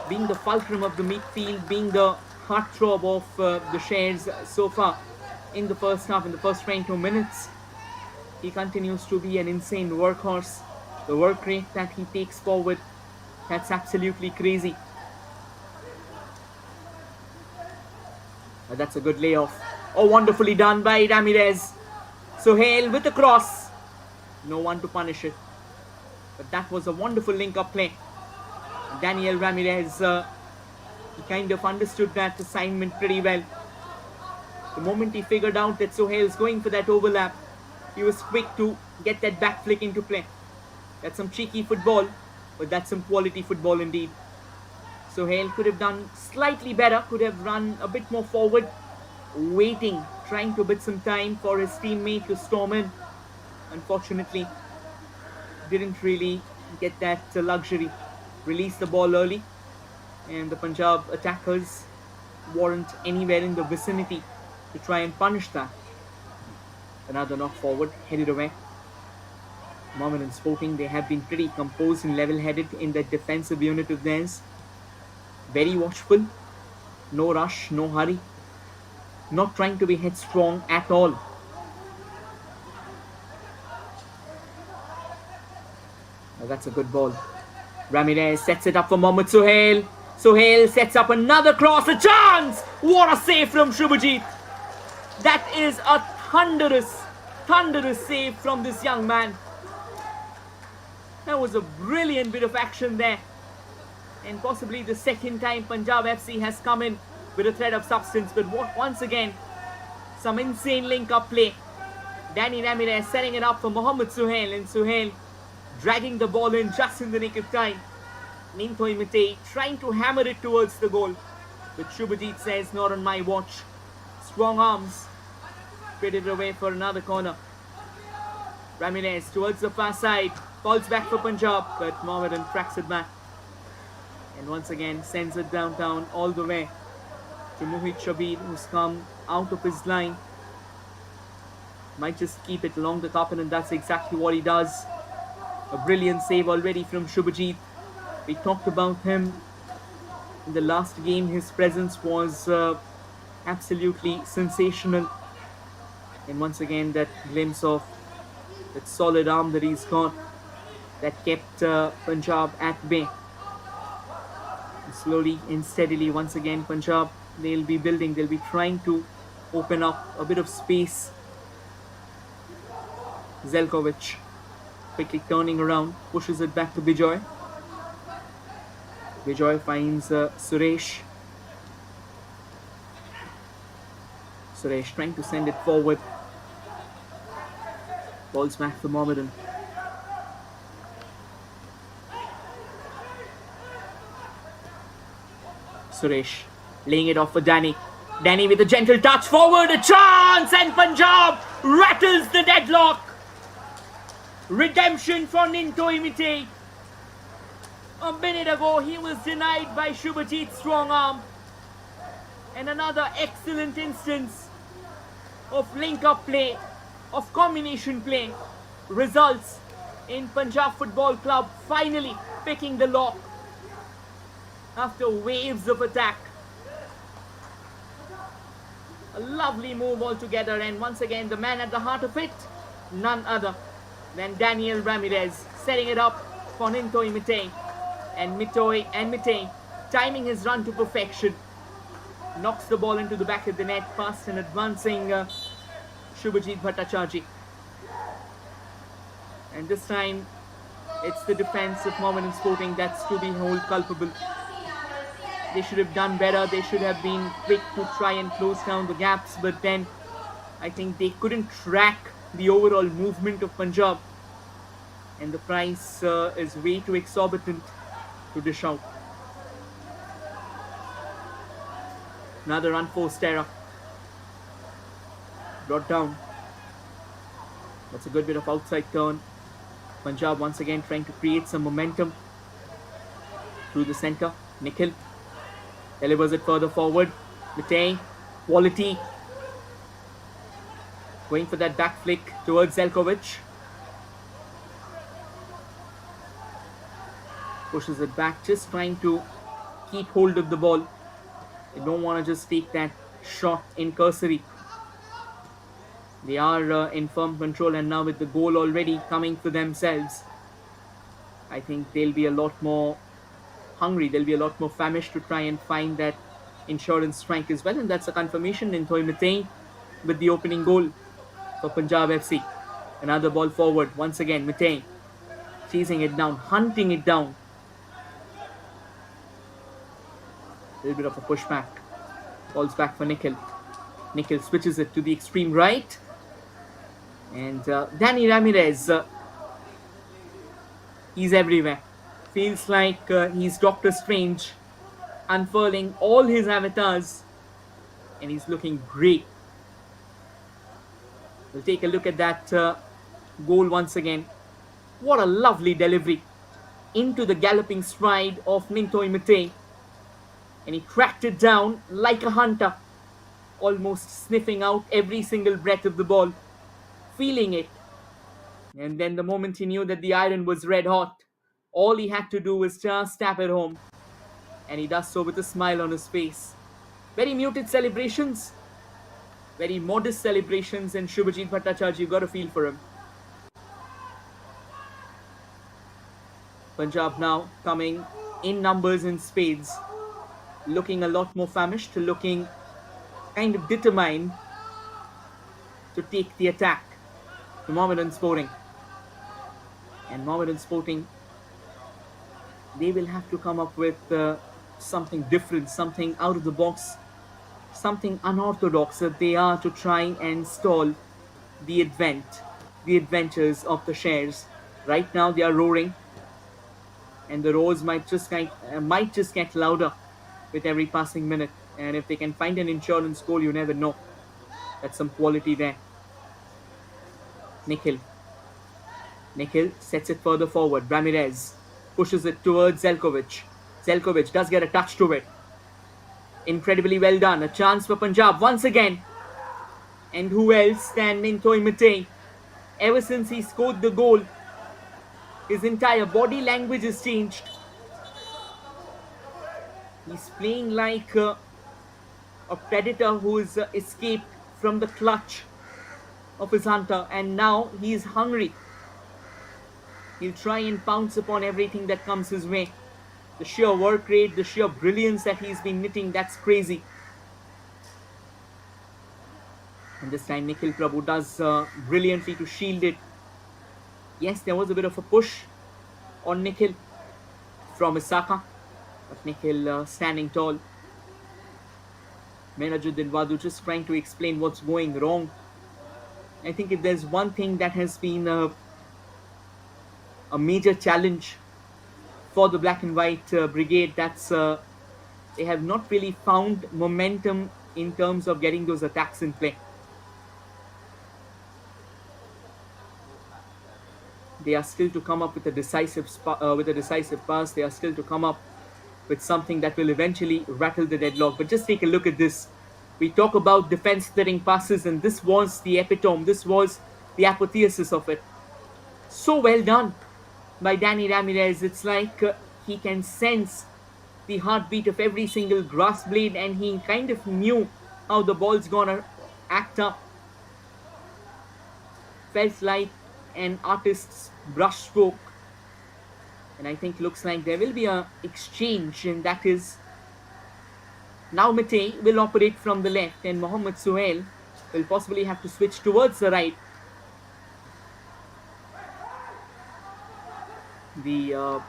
Being the fulcrum of the midfield, being the heartthrob of the shares so far in the first half, in the first 22 minutes, he continues to be an insane workhorse. The work rate that he takes forward, that's absolutely crazy. That's a good layoff. Oh, wonderfully done by Ramirez. Sohail with a cross. No one to punish it. But that was a wonderful link-up play. Daniel Ramirez, he kind of understood that assignment pretty well. The moment he figured out that Sohail is going for that overlap, he was quick to get that back flick into play. That's some cheeky football, but that's some quality football indeed. Sohail could have done slightly better, could have run a bit more forward, waiting, trying to bid some time for his teammate to storm in. Unfortunately, didn't really get that luxury. Released the ball early, and the Punjab attackers weren't anywhere in the vicinity to try and punish that. Another knock forward, headed away. Mohammedan Sporting, they have been pretty composed and level-headed in that defensive unit of theirs. Very watchful, no rush, no hurry, not trying to be headstrong at all. Now that's a good ball. Ramirez sets it up for Mohammad Sohail. Sohail sets up another cross, a chance! What a save from Shubhajit. That is a thunderous save from this young man. That was a brilliant bit of action there. And possibly the second time Punjab FC has come in with a threat of substance. But once again, some insane link-up play. Danny Ramirez setting it up for Mohammad Sohail, and Sohail dragging the ball in just in the nick of time. Nintoi Mitei trying to hammer it towards the goal, but Shubhajit says, not on my watch. Strong arms, faded away for another corner. Ramirez towards the far side, falls back for Punjab, but Mohammedan cracks it back. And once again sends it downtown all the way to Mohit Shabir, who's come out of his line. Might just keep it along the carpet, and that's exactly what he does. A brilliant save already from Shubhajit. We talked about him in the last game. His presence was absolutely sensational. And once again, that glimpse of that solid arm that he's got, that kept Punjab at bay. And slowly and steadily, once again, Punjab, they'll be building. They'll be trying to open up a bit of space. Zelkovic quickly turning around, pushes it back to Bijoy. Bijoy finds Suresh. Suresh trying to send it forward. Ball's back for Mohammedan. Suresh laying it off for Danny. Danny with a gentle touch forward, a chance, and Punjab rattles the deadlock. Redemption for Nintoi Mitei. A minute ago, he was denied by Shubhajit's strong arm. And another excellent instance of link-up play, of combination play, results in Punjab Football Club finally picking the lock after waves of attack. A lovely move altogether, and once again, the man at the heart of it, none other than Daniel Ramirez, setting it up for Nintoi Mitei. And Mitei, timing his run to perfection, knocks the ball into the back of the net, fast and advancing Shubhajit Bhattacharjee. And this time, it's the defense of Mohammedan Sporting that's to be held culpable. They should have done better. They should have been quick to try and close down the gaps, but then I think they couldn't track the overall movement of Punjab, and the price is way too exorbitant to dish out. Another unforced error. Brought down. That's a good bit of outside turn. Punjab once again trying to create some momentum through the centre. Nikhil delivers it further forward. Mitay, quality, going for that back flick towards Zelkovic. Pushes it back, just trying to keep hold of the ball. They don't want to just take that shot in cursory. They are in firm control, and now with the goal already coming for themselves, I think they'll be a lot more hungry. They'll be a lot more famished to try and find that insurance strike as well. And that's a confirmation in Toy Mitay with the opening goal for Punjab FC. Another ball forward. Once again, Mitay chasing it down, hunting it down. A little bit of a pushback. Falls back for Nikhil. Nikhil switches it to the extreme right. And Danny Ramirez, he's everywhere. Feels like he's Doctor Strange, unfurling all his avatars, and he's looking great. We'll take a look at that goal once again. What a lovely delivery into the galloping stride of Nintoy Mitay, and he tracked it down like a hunter, almost sniffing out every single breath of the ball, feeling it. And then the moment he knew that the iron was red hot, all he had to do was just tap it home. And he does so with a smile on his face. Very muted celebrations, very modest celebrations, and Shubhajit Bhattacharya, you got a feel for him. Punjab now coming in numbers in spades, looking a lot more famished, looking kind of determined to take the attack to Mohammedan Sporting. And Mohammedan Sporting, they will have to come up with something different, something out of the box, something unorthodox if they are to try and stall the adventures of the shares. Right now they are roaring, and the roars might just get louder with every passing minute. And if they can find an insurance goal, you never know. That's some quality there. Nikhil sets it further forward. Ramirez pushes it towards Zelkovic. Zelkovic does get a touch to it. Incredibly well done. A chance for Punjab once again. And who else than Nintoy Mitay? Ever since he scored the goal, his entire body language has changed. He's playing like a predator who has escaped from the clutch of his hunter, and now he is hungry. He'll try and pounce upon everything that comes his way. The sheer work rate, the sheer brilliance that he's been knitting, that's crazy. And this time Nikhil Prabhu does brilliantly to shield it. Yes, there was a bit of a push on Nikhil from Isaka, but Nikhil standing tall. Menajuddin Wadu just trying to explain what's going wrong. I think if there's one thing that has been a major challenge for the black and white brigade, that's they have not really found momentum in terms of getting those attacks in play. They are still to come up with a decisive pass. They are still to come up with something that will eventually rattle the deadlock. But just take a look at this. We talk about defense-threatening passes, and this was the epitome. This was the apotheosis of it. So well done by Danny Ramirez. It's like he can sense the heartbeat of every single grass blade, and he kind of knew how the ball's gonna act up. Felt like an artist's brushstroke. And I think looks like there will be a exchange, and that is now Mitay will operate from the left, and Mohammad Suhail will possibly have to switch towards the right. The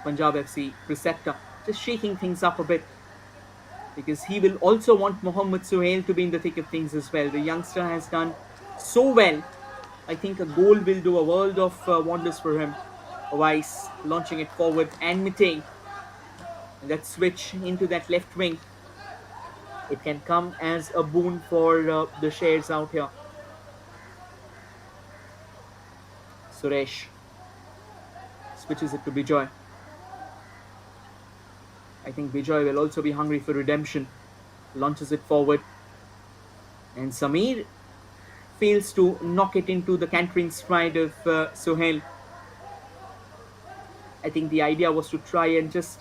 Punjab FC preceptor just shaking things up a bit, because he will also want Mohammad Suhail to be in the thick of things as well. The youngster has done so well. I think a goal will do a world of wonders for him. Weiss launching it forward, and Mitay. That switch into that left wing, it can come as a boon for the shares out here. Suresh switches it to Bijoy. I think Bijoy will also be hungry for redemption. Launches it forward. And Samir fails to knock it into the cantering stride of Sohail. I think the idea was to try and just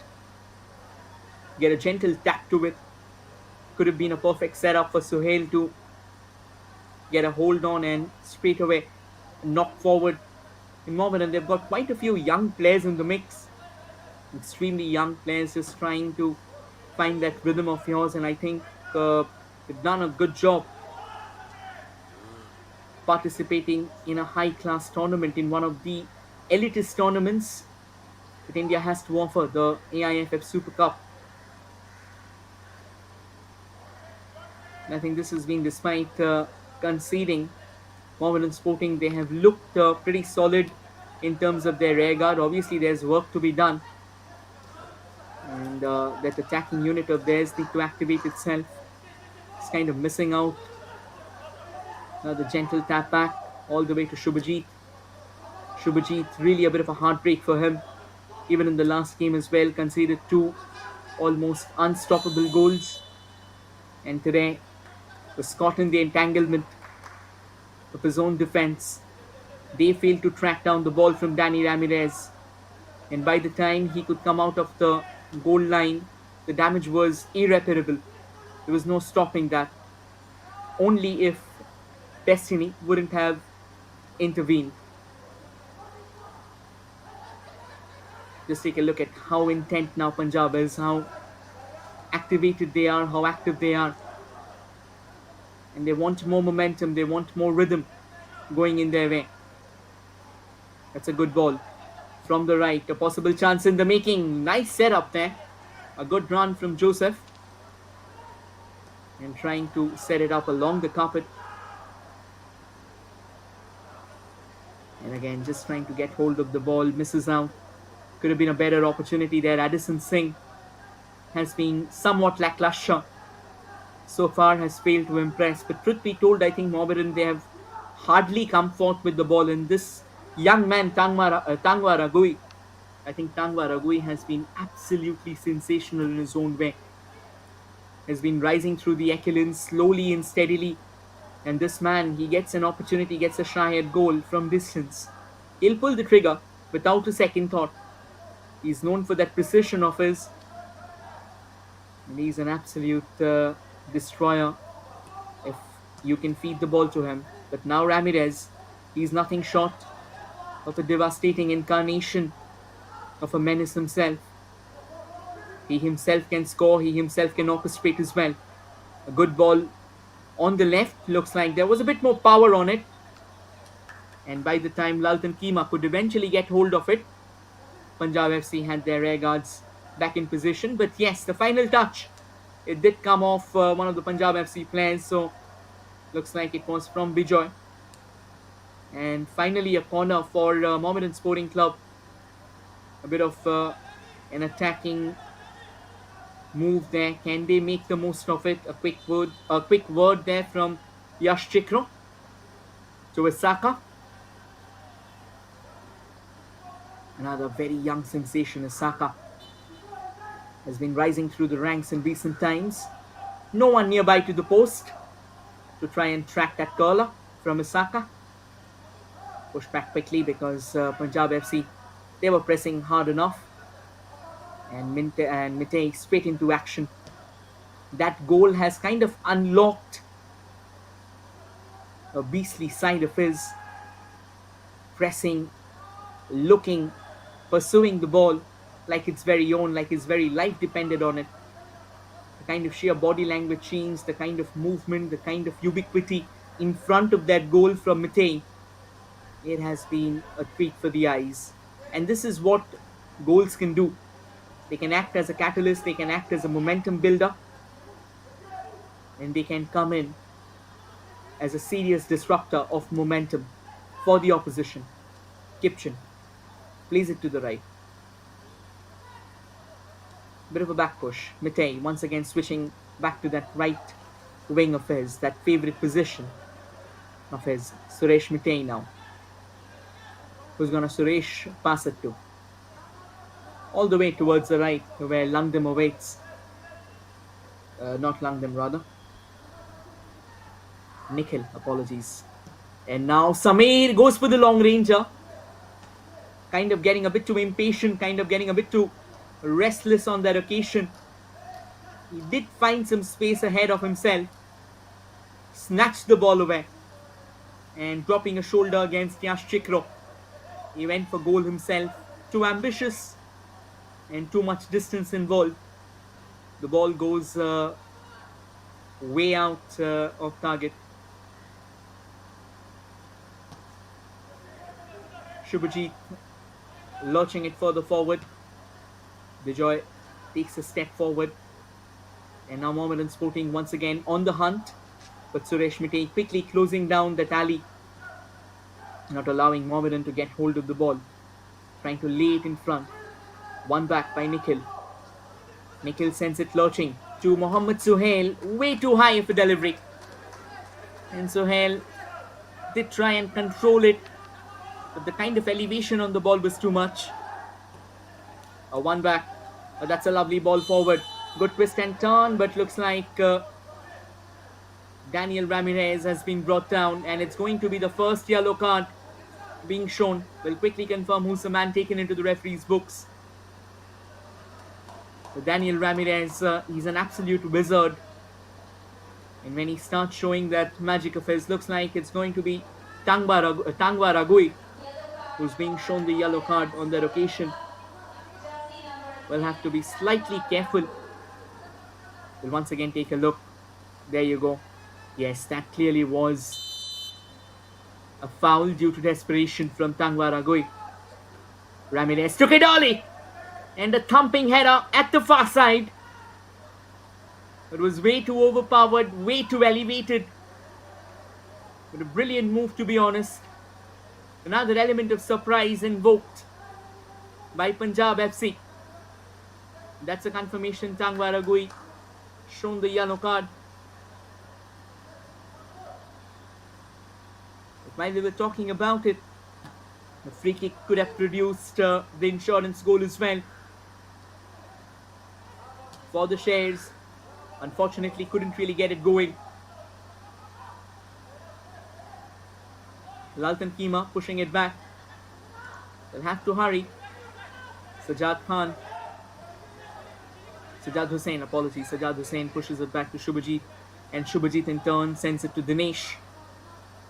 get a gentle tap to it. Could have been a perfect setup for Sohail to get a hold on and straight away knock forward. In Mohammedan, they've got quite a few young players in the mix. Extremely young players just trying to find that rhythm of yours, and I think they've done a good job participating in a high class tournament, in one of the elitist tournaments that India has to offer, the AIFF Super Cup. And I think this has been despite conceding. Mohammedan Sporting, they have looked pretty solid in terms of their rear guard. Obviously, there's work to be done, and that attacking unit of theirs need to activate itself. It's kind of missing out. Now the gentle tap back all the way to Shubhajit. Shubhajit, really a bit of a heartbreak for him. Even in the last game as well, conceded two almost unstoppable goals. And today was caught in the entanglement of his own defense. They failed to track down the ball from Danny Ramirez. And by the time he could come out of the goal line, the damage was irreparable. There was no stopping that. Only if Destiny wouldn't have intervened. Just take a look at how intent now Punjab is, how activated they are, how active they are. And they want more momentum, they want more rhythm going in their way. That's a good ball from the right, a possible chance in the making. Nice setup there. A good run from Joseph. And trying to set it up along the carpet. And again, just trying to get hold of the ball, misses out. Could have been a better opportunity there. Addison Singh has been somewhat lackluster so far, has failed to impress. But truth be told, I think Mohammedan, they have hardly come forth with the ball. And this young man, Tangwa Ragui, I think Tangwa Ragui has been absolutely sensational in his own way. Has been rising through the echelons slowly and steadily. And this man, he gets an opportunity, gets a shy at goal from distance. He'll pull the trigger without a second thought. He's known for that precision of his. And he's an absolute destroyer if you can feed the ball to him. But now Ramirez, he's nothing short of a devastating incarnation of a menace himself. He himself can score, he himself can orchestrate as well. A good ball on the left, looks like there was a bit more power on it. And by the time Laltan Keema could eventually get hold of it, Punjab FC had their rear guards back in position. But yes, the final touch, it did come off one of the Punjab FC players. So looks like it was from Bijoy. And finally a corner for Mohammedan Sporting Club. A bit of an attacking move there. Can they make the most of it? A quick word there from Yash Chikro to Isaka. Another very young sensation, Isaka, has been rising through the ranks in recent times. No one nearby to the post to try and track that curler from Isaka. Pushed back quickly because Punjab FC, they were pressing hard enough. And Mite straight into action. That goal has kind of unlocked a beastly side of his. Pressing, looking, pursuing the ball like it's very own, like his very life depended on it. The kind of sheer body language change, the kind of movement, the kind of ubiquity in front of that goal from Mite. It has been a treat for the eyes. And this is what goals can do. They can act as a catalyst, they can act as a momentum builder, and they can come in as a serious disruptor of momentum for the opposition. Kipchen plays it to the right. Bit of a back push. Mite once again switching back to that right wing of his, that favourite position of his. Suresh Mite now. Who's gonna Suresh pass it to? All the way towards the right, where Langdam awaits. Not Langdam, rather. Nikhil, apologies. And now Samir goes for the long ranger. Kind of getting a bit too impatient, kind of getting a bit too restless on that occasion. He did find some space ahead of himself. Snatched the ball away. And dropping a shoulder against Yash Chikro. He went for goal himself. Too ambitious and too much distance involved. The ball goes way out of target. Shubhajit launching it further forward. Bijoy takes a step forward. And now Mohammedan Sporting once again on the hunt. But Suresh Mitay quickly closing down the tally. Not allowing Mohammedan to get hold of the ball. Trying to lay it in front. One back by Nikhil. Nikhil sends it lurching to Mohammad Suhail. Way too high for delivery. And Suhail did try and control it. But the kind of elevation on the ball was too much. A one back. That's a lovely ball forward. Good twist and turn, but looks like Daniel Ramirez has been brought down. And it's going to be the first yellow card being shown. We'll quickly confirm who's the man taken into the referee's books. So Daniel Ramirez, he's an absolute wizard. And when he starts showing that magic of his, looks like it's going to be Tangwa Ragui who's being shown the yellow card on that occasion. We'll have to be slightly careful. We'll once again take a look. There you go. Yes, that clearly was a foul due to desperation from Tangwa Ragui. Ramirez took it early. And a thumping header at the far side. It was way too overpowered, way too elevated. But a brilliant move, to be honest. Another element of surprise invoked by Punjab FC. That's a confirmation. Tangwa Ragui shown the yellow card. But while we were talking about it, the free kick could have produced the insurance goal as well. For the Shares, unfortunately couldn't really get it going. Laltan Keema pushing it back. They'll have to hurry. Sajjad Hussain pushes it back to Shubhajit. And Shubhajit in turn sends it to Dinesh.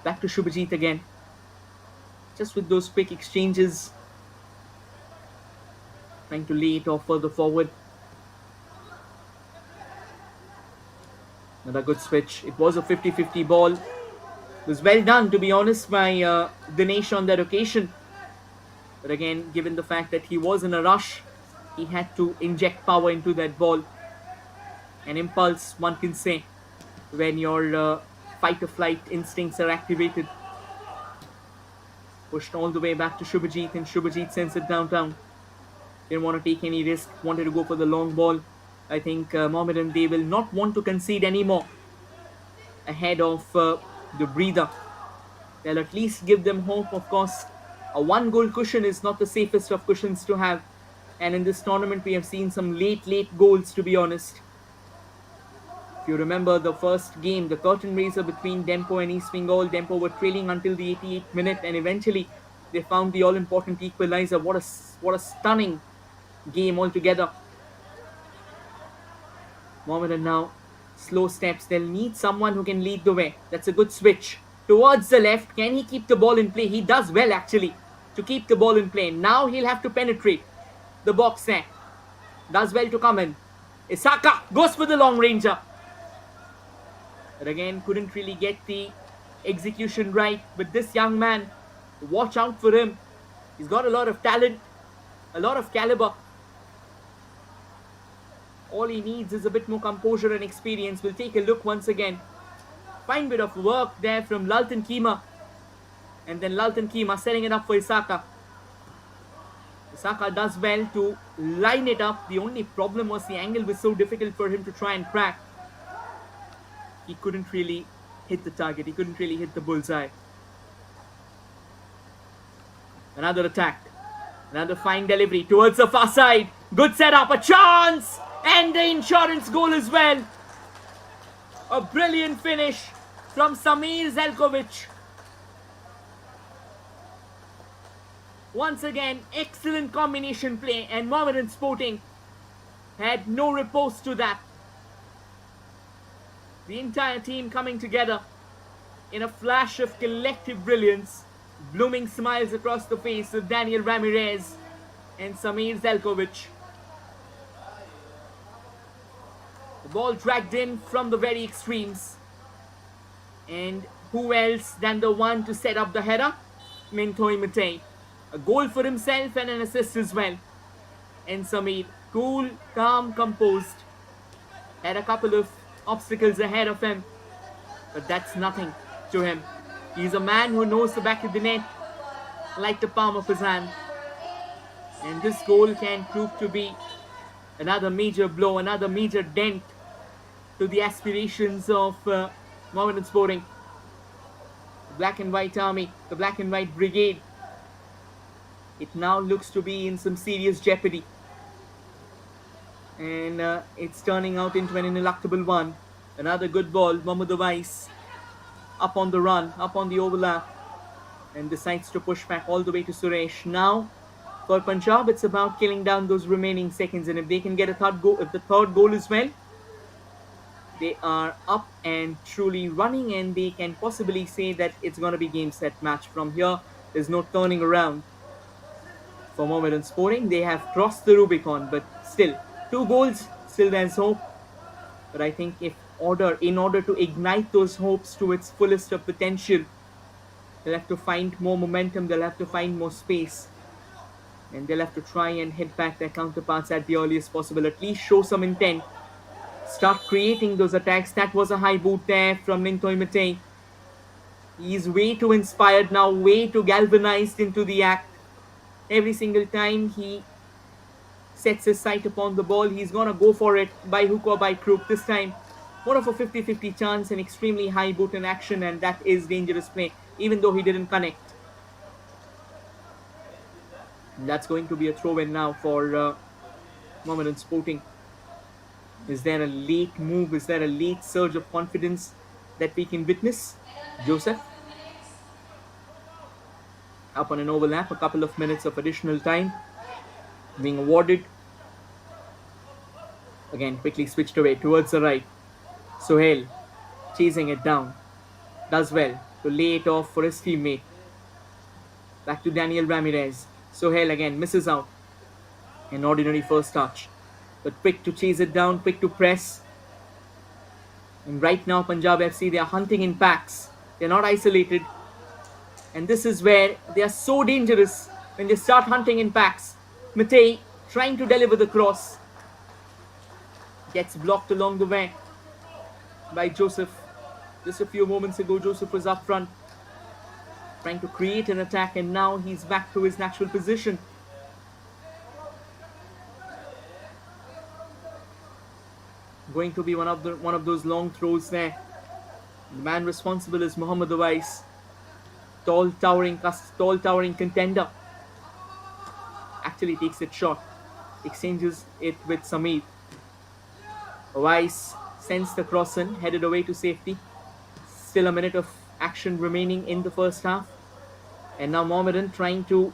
Back to Shubhajit again. Just with those quick exchanges. Trying to lay it off further forward. Another good switch. It was a 50-50 ball. It was well done, to be honest, by Dinesh on that occasion. But again, given the fact that he was in a rush, he had to inject power into that ball. An impulse, one can say, when your fight-or-flight instincts are activated. Pushed all the way back to Shubhajit, and Shubhajit sends it downtown. Didn't want to take any risk, wanted to go for the long ball. I think Mohammedan, they will not want to concede anymore ahead of the breather. They'll at least give them hope, of course. A one-goal cushion is not the safest of cushions to have. And in this tournament, we have seen some late goals, to be honest. If you remember the first game, the curtain raiser between Dempo and East Bengal, Dempo were trailing until the 88th minute, and eventually they found the all-important equalizer. What a stunning game altogether. Mohammedan now, slow steps. They'll need someone who can lead the way. That's a good switch. Towards the left, can he keep the ball in play? He does well, actually, to keep the ball in play. Now he'll have to penetrate the box there. Does well to come in. Isaka goes for the long ranger. But again, couldn't really get the execution right. But this young man, watch out for him. He's got a lot of talent, a lot of caliber. All he needs is a bit more composure and experience. We'll take a look once again. Fine bit of work there from Laltan Keema. And then Laltan Keema setting it up for Isaka. Isaka does well to line it up. The only problem was the angle was so difficult for him to try and crack. He couldn't really hit the target. He couldn't really hit the bullseye. Another attack. Another fine delivery towards the far side. Good setup, a chance! And the insurance goal as well. A brilliant finish from Samir Zelkovic. Once again, excellent combination play, and Mohammedan Sporting had no repose to that. The entire team coming together in a flash of collective brilliance. Blooming smiles across the face of Daniel Ramirez and Samir Zelkovic. The ball dragged in from the very extremes. And who else than the one to set up the header? Mintoy Matei. A goal for himself and an assist as well. And Samir, cool, calm, composed. Had a couple of obstacles ahead of him, but that's nothing to him. He's a man who knows the back of the net like the palm of his hand. And this goal can prove to be another major blow, another major dent to the aspirations of Mohammedan Sporting. The Black and White Army, the Black and White Brigade. It now looks to be in some serious jeopardy. And it's turning out into an ineluctable one. Another good ball. Mohammad Awais up on the run, up on the overlap, and decides to push back all the way to Suresh. Now, for Punjab, it's about killing down those remaining seconds, and if they can get a third goal, if the third goal as well, they are up and truly running, and they can possibly say that it's going to be game set match from here. There's no turning around for Mohammedan Sporting. They have crossed the Rubicon, but still, 2 goals, still there's hope. But I think in order to ignite those hopes to its fullest of potential, they'll have to find more momentum, they'll have to find more space, and they'll have to try and hit back their counterparts at the earliest possible, at least show some intent, start creating those attacks. That was a high boot there from Mintoy Matei. He's way too inspired now, way too galvanized into the act. Every single time he sets his sight upon the ball, he's gonna go for it by hook or by crook. This time, more of a 50-50 chance, an extremely high boot in action, and that is dangerous play, even though he didn't connect. And that's going to be a throw-in now for Mohammedan Sporting. Is there a late move? Is there a late surge of confidence that we can witness? Joseph up on an overlap, a couple of minutes of additional time being awarded. Again, quickly switched away towards the right. Sohail chasing it down. Does well to lay it off for his teammate. Back to Daniel Ramirez. Sohail again misses out. An ordinary first touch. But quick to chase it down, quick to press. And right now Punjab FC, they are hunting in packs. They are not isolated. And this is where they are so dangerous when they start hunting in packs. Matei trying to deliver the cross. Gets blocked along the way by Joseph. Just a few moments ago, Joseph was up front trying to create an attack, and now he's back to his natural position. Going to be one of those long throws there. The man responsible is Mohammad Awais. Tall, towering contender. Actually takes it short. Exchanges it with Samir. Awais sends the cross in, headed away to safety. Still a minute of action remaining in the first half. And now Mohammedan trying to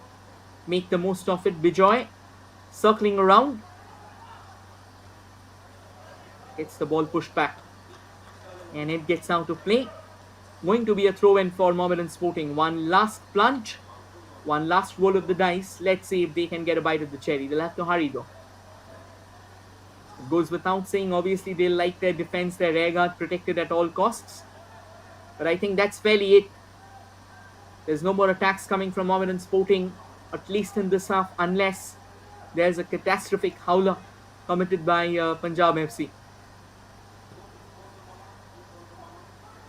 make the most of it. Bijoy circling around. Gets the ball pushed back. And it gets out of play. Going to be a throw-in for Mohammedan Sporting. One last plunge. One last roll of the dice. Let's see if they can get a bite of the cherry. They'll have to hurry though. It goes without saying, obviously they'll like their defense, their rear guard protected at all costs. But I think that's fairly it. There's no more attacks coming from Mohammedan Sporting, at least in this half, unless there's a catastrophic howler committed by Punjab FC.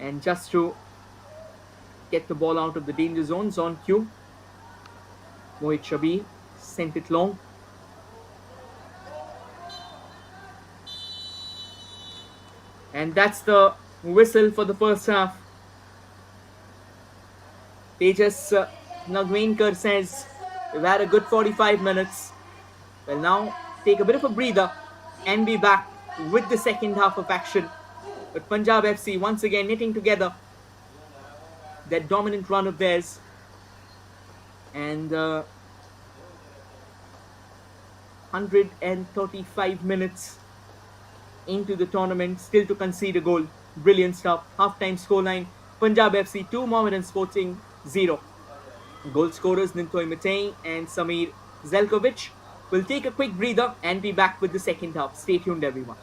And just to get the ball out of the danger zones on cue, Mohit Shabir sent it long. And that's the whistle for the first half. Tejas Nagwenkar says We've had a good 45 minutes. We'll now take a bit of a breather and be back with the second half of action. With Punjab FC once again knitting together that dominant run of theirs. And 135 minutes into the tournament, still to concede a goal. Brilliant stuff. Half-time scoreline, Punjab FC 2, Mohammedan Sporting 0. Goal scorers Nintoy Matei and Samir Zelkovic. We'll take a quick breather and be back with the second half. Stay tuned, everyone.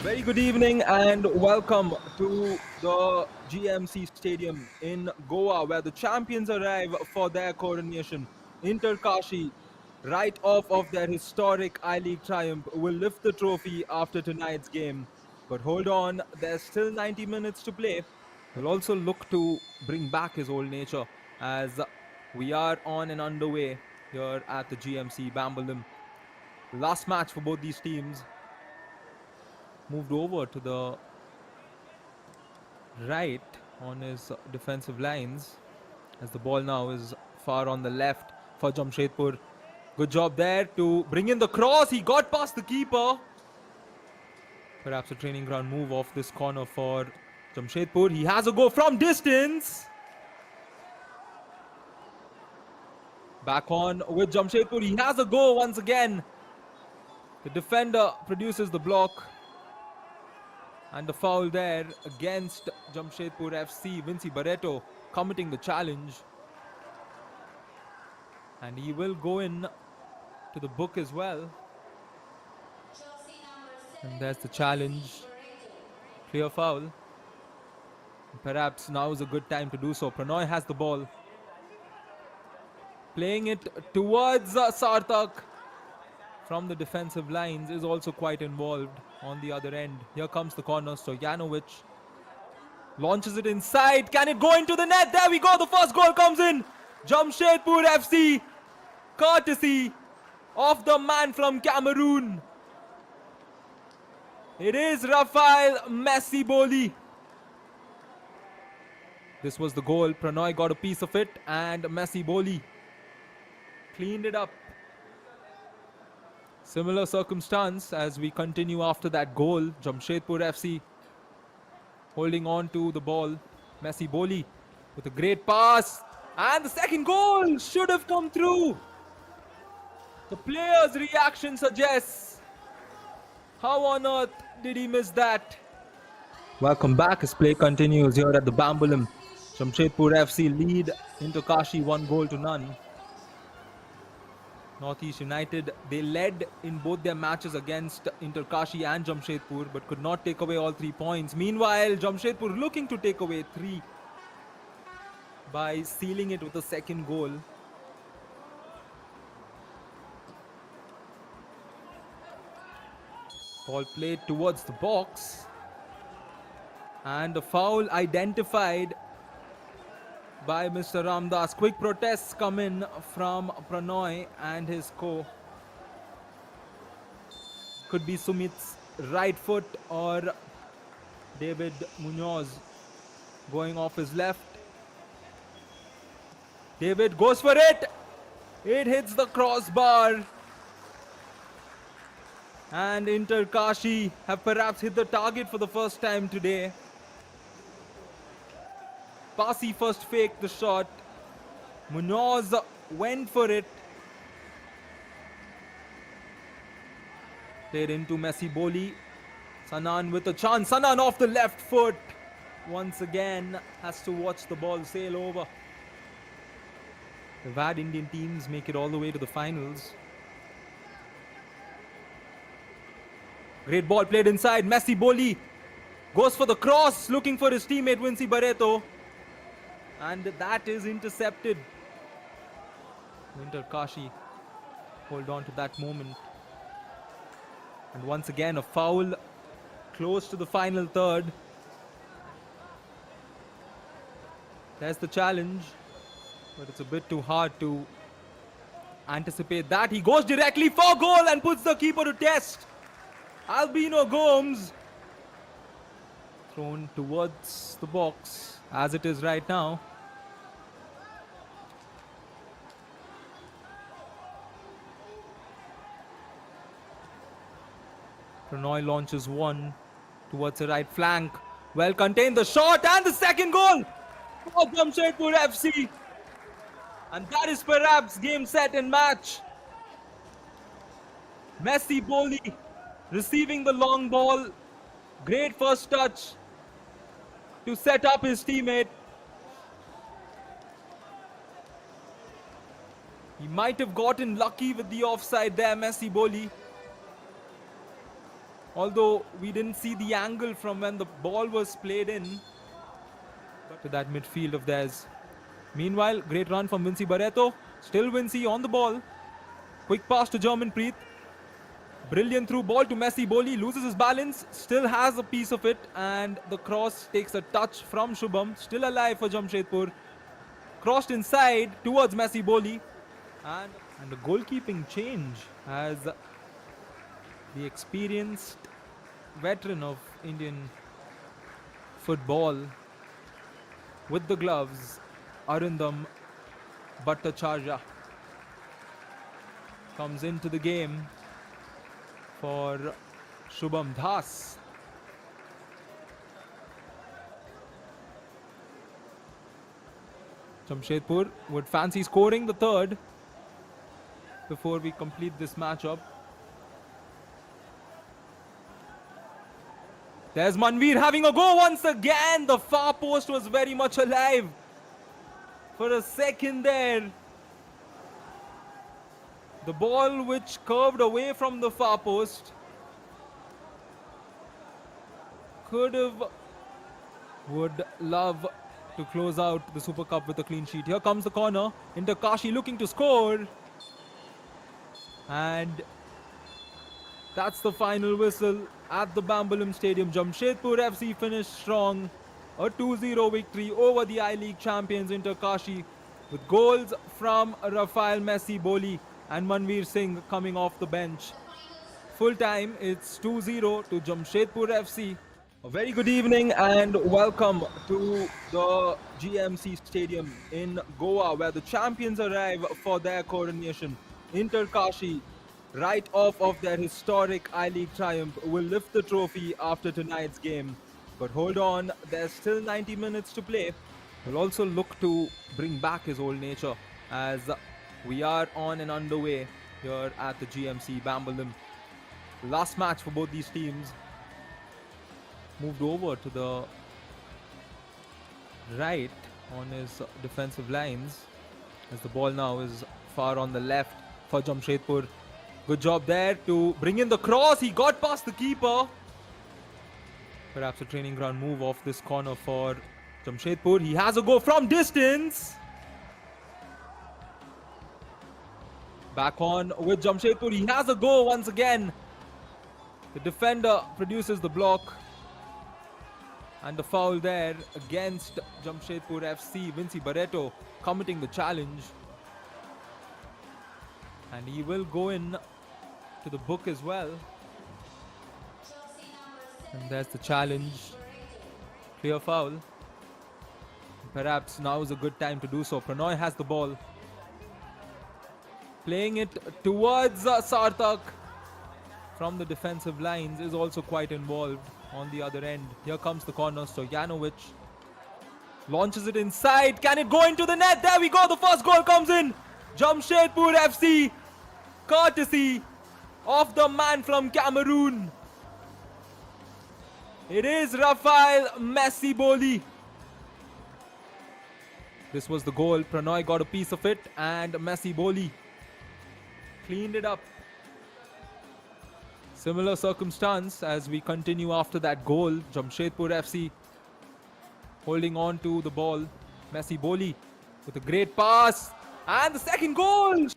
Very good evening and welcome to the GMC Stadium in Goa, where the champions arrive for their coronation. Inter Kashi, right off of their historic I-League triumph, will lift the trophy after tonight's game. But hold on, there's still 90 minutes to play. He'll also look to bring back his old nature as we are on and underway here at the GMC Bambolim. Last match for both these teams moved over to the right on his defensive lines as the ball now is far on the left for Jamshedpur. Good job there to bring in the cross. He got past the keeper. Perhaps a training ground move off this corner for Jamshedpur. He has a go from distance. Back on with Jamshedpur. He has a go once again. The defender produces the block. And the foul there against Jamshedpur FC. Vinci Barreto committing the challenge. And he will go in to the book as well. And there's the challenge. Clear foul. Perhaps now is a good time to do so. Pranoy has the ball. Playing it towards Sarthak from the defensive lines is also quite involved on the other end. Here comes the corner. Stojanovic launches it inside. Can it go into the net? There we go. The first goal comes in. Jamshedpur FC, courtesy of the man from Cameroon. It is Rafael Messiboli. This was the goal. Pranoy got a piece of it and Messiboli cleaned it up. Similar circumstance as we continue after that goal. Jamshedpur FC holding on to the ball. Messiboli with a great pass. And the second goal should have come through. The player's reaction suggests. How on earth did he miss that? Welcome back as play continues here at the Bambolim. Jamshedpur FC lead Inter Kashi 1-0. Northeast United, they led in both their matches against Inter Kashi and Jamshedpur but could not take away all 3 points. Meanwhile, Jamshedpur looking to take away 3 by sealing it with a second goal. Ball played towards the box. And a foul identified by Mr. Ramdas. Quick protests come in from Pranoy and his co. Could be Sumit's right foot or David Munoz going off his left. David goes for it. It hits the crossbar. And Inter Kashi have perhaps hit the target for the first time today. Pasi first faked the shot. Munoz went for it. Played into Messiboli. Sanan with a chance. Sanan off the left foot. Once again has to watch the ball sail over. The VAD Indian teams make it all the way to the finals. Great ball played inside. Messiboli goes for the cross, looking for his teammate Vinci Barreto. And that is intercepted. Inter Kashi hold on to that moment. And once again a foul close to the final third. There's the challenge. But it's a bit too hard to anticipate that. He goes directly for goal and puts the keeper to test. Albino Gomes. Thrown towards the box as it is right now. Pranoy launches one towards the right flank. Well contained the shot and the second goal for Jamshedpur FC. And that is perhaps game, set and match. Messiboli receiving the long ball. Great first touch to set up his teammate. He might have gotten lucky with the offside there, Messiboli. Although we didn't see the angle from when the ball was played in to that midfield of theirs. Meanwhile, great run from Vinci Barreto. Still Vinci on the ball. Quick pass to Germanpreet. Brilliant through ball to Messi. Boli loses his balance, still has a piece of it, and the cross takes a touch from Shubham. Still alive for Jamshedpur. Crossed inside towards Messi Boli. And a goalkeeping change as the experienced veteran of Indian football with the gloves, Arindam Bhattacharya, comes into the game for Shubham Das. Jamshedpur would fancy scoring the third before we complete this matchup. There's Manveer having a go once again. The far post was very much alive for a second there. The ball which curved away from the far post would love to close out the Super Cup with a clean sheet. Here comes the corner into Kashi looking to score. And that's the final whistle at the Bambolim Stadium. Jamshedpur FC finished strong. A 2-0 victory over the I-League champions Inter Kashi with goals from Rafael Messi Boli and Manveer Singh coming off the bench. Full time, it's 2-0 to Jamshedpur FC. A very good evening and welcome to the GMC Stadium in Goa, where the champions arrive for their coronation. Inter Kashi, right off of their historic I-League triumph, will lift the trophy after tonight's game. But hold on, there's still 90 minutes to play. We'll also look to bring back his old nature as we are on and underway here at the GMC Bambolim. Last match for both these teams moved over to the right on his defensive lines as the ball now is far on the left for Jamshedpur. Good job there to bring in the cross. He got past the keeper. Perhaps a training ground move off this corner for Jamshedpur. He has a go from distance. Back on with Jamshedpur. He has a go once again. The defender produces the block. And the foul there against Jamshedpur FC. Vinci Barreto committing the challenge. And he will go in to the book as well. And there's the challenge. Clear foul. Perhaps now is a good time to do so. Pranoy has the ball. Playing it towards Sarthak from the defensive lines is also quite involved on the other end. Here comes the corner. Stojanovic launches it inside. Can it go into the net? There we go. The first goal comes in. Jamshedpur FC, courtesy of the man from Cameroon. It is Rafael Messi Boli. This was the goal. Pranoy got a piece of it and Messi Boli cleaned it up. Similar circumstance as we continue after that goal. Jamshedpur FC holding on to the ball. Messi Boli with a great pass. And the second goal!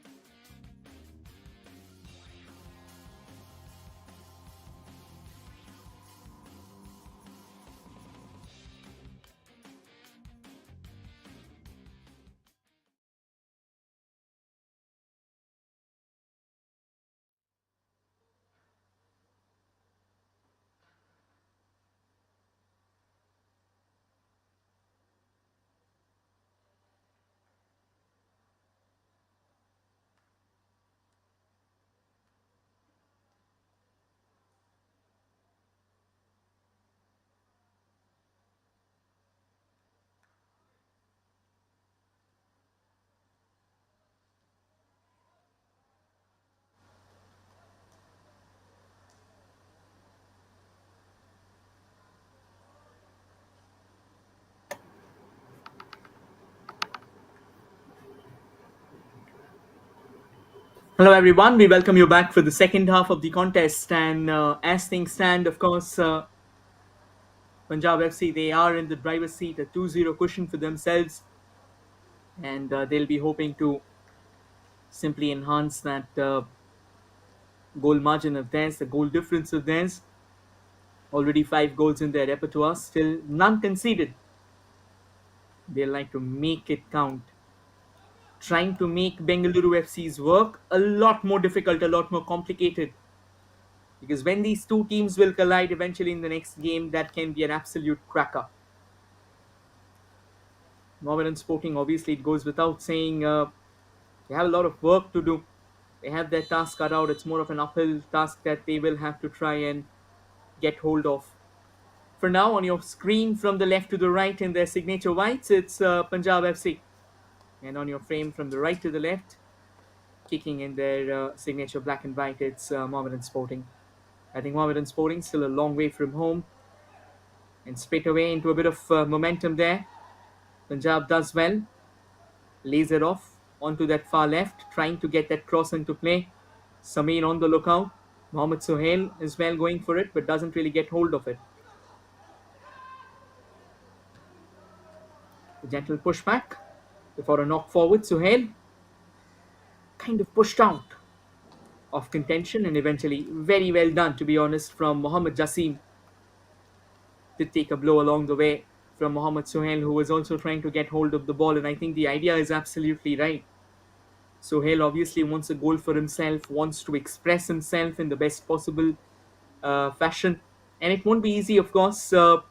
Hello, everyone. We welcome you back for the second half of the contest. And as things stand, of course, Punjab FC, they are in the driver's seat, a 2-0 cushion for themselves. And they'll be hoping to simply enhance that goal margin of theirs, the goal difference of theirs. Already 5 goals in their repertoire, still none conceded. They like to make it count. Trying to make Bengaluru FC's work a lot more difficult, a lot more complicated. Because when these two teams will collide eventually in the next game, that can be an absolute cracker. Mohammedan Sporting, obviously, it goes without saying, they have a lot of work to do. They have their task cut out. It's more of an uphill task that they will have to try and get hold of. For now, on your screen from the left to the right in their signature whites, it's Punjab FC. And on your frame from the right to the left, kicking in their signature black and white, it's Mohammedan Sporting. I think Mohammedan Sporting still a long way from home. And straight away into a bit of momentum there. Punjab does well, lays it off onto that far left, trying to get that cross into play. Sameer on the lookout. Mohammad Sohail is well going for it, but doesn't really get hold of it. A gentle pushback before a knock forward. Sohail kind of pushed out of contention and eventually very well done, to be honest, from Mohammad Jasim. Did take a blow along the way from Mohammad Sohail, who was also trying to get hold of the ball, and I think the idea is absolutely right. Sohail obviously wants a goal for himself, wants to express himself in the best possible fashion. And it won't be easy, of course, the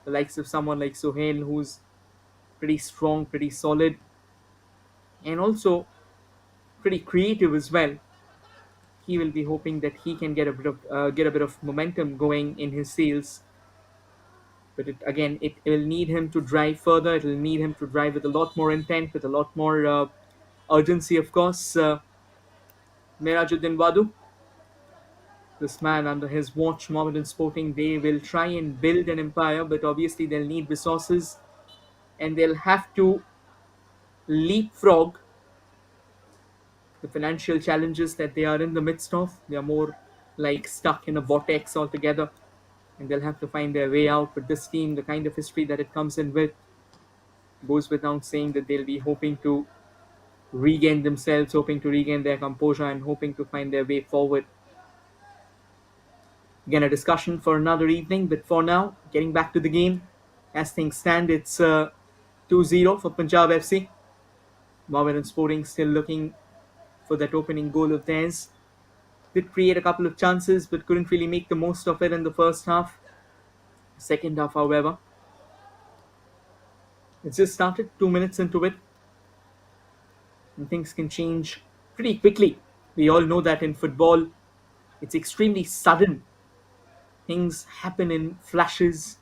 likes of someone like Sohail, who's pretty strong, pretty solid, and also pretty creative as well. He will be hoping that he can get a bit of momentum going in his sales. But it will need him to drive further. It will need him to drive with a lot more intent, with a lot more urgency, of course. Mirajuddin Wadu, this man under his watch, Mohammedan Sporting, they will try and build an empire, but obviously they'll need resources and they'll have to leapfrog the financial challenges that they are in the midst of. They are more like stuck in a vortex altogether, and they'll have to find their way out. But this team, the kind of history that it comes in with, goes without saying that they'll be hoping to regain themselves, hoping to regain their composure, and hoping to find their way forward. Again, a discussion for another evening, but for now, getting back to the game, as things stand, it's 2-0 for Punjab FC. Mohammedan Sporting still looking for that opening goal of theirs. Did create a couple of chances, but couldn't really make the most of it in the first half. Second half, however, it's just started, 2 minutes into it, and things can change pretty quickly. We all know that in football, it's extremely sudden. Things happen in flashes.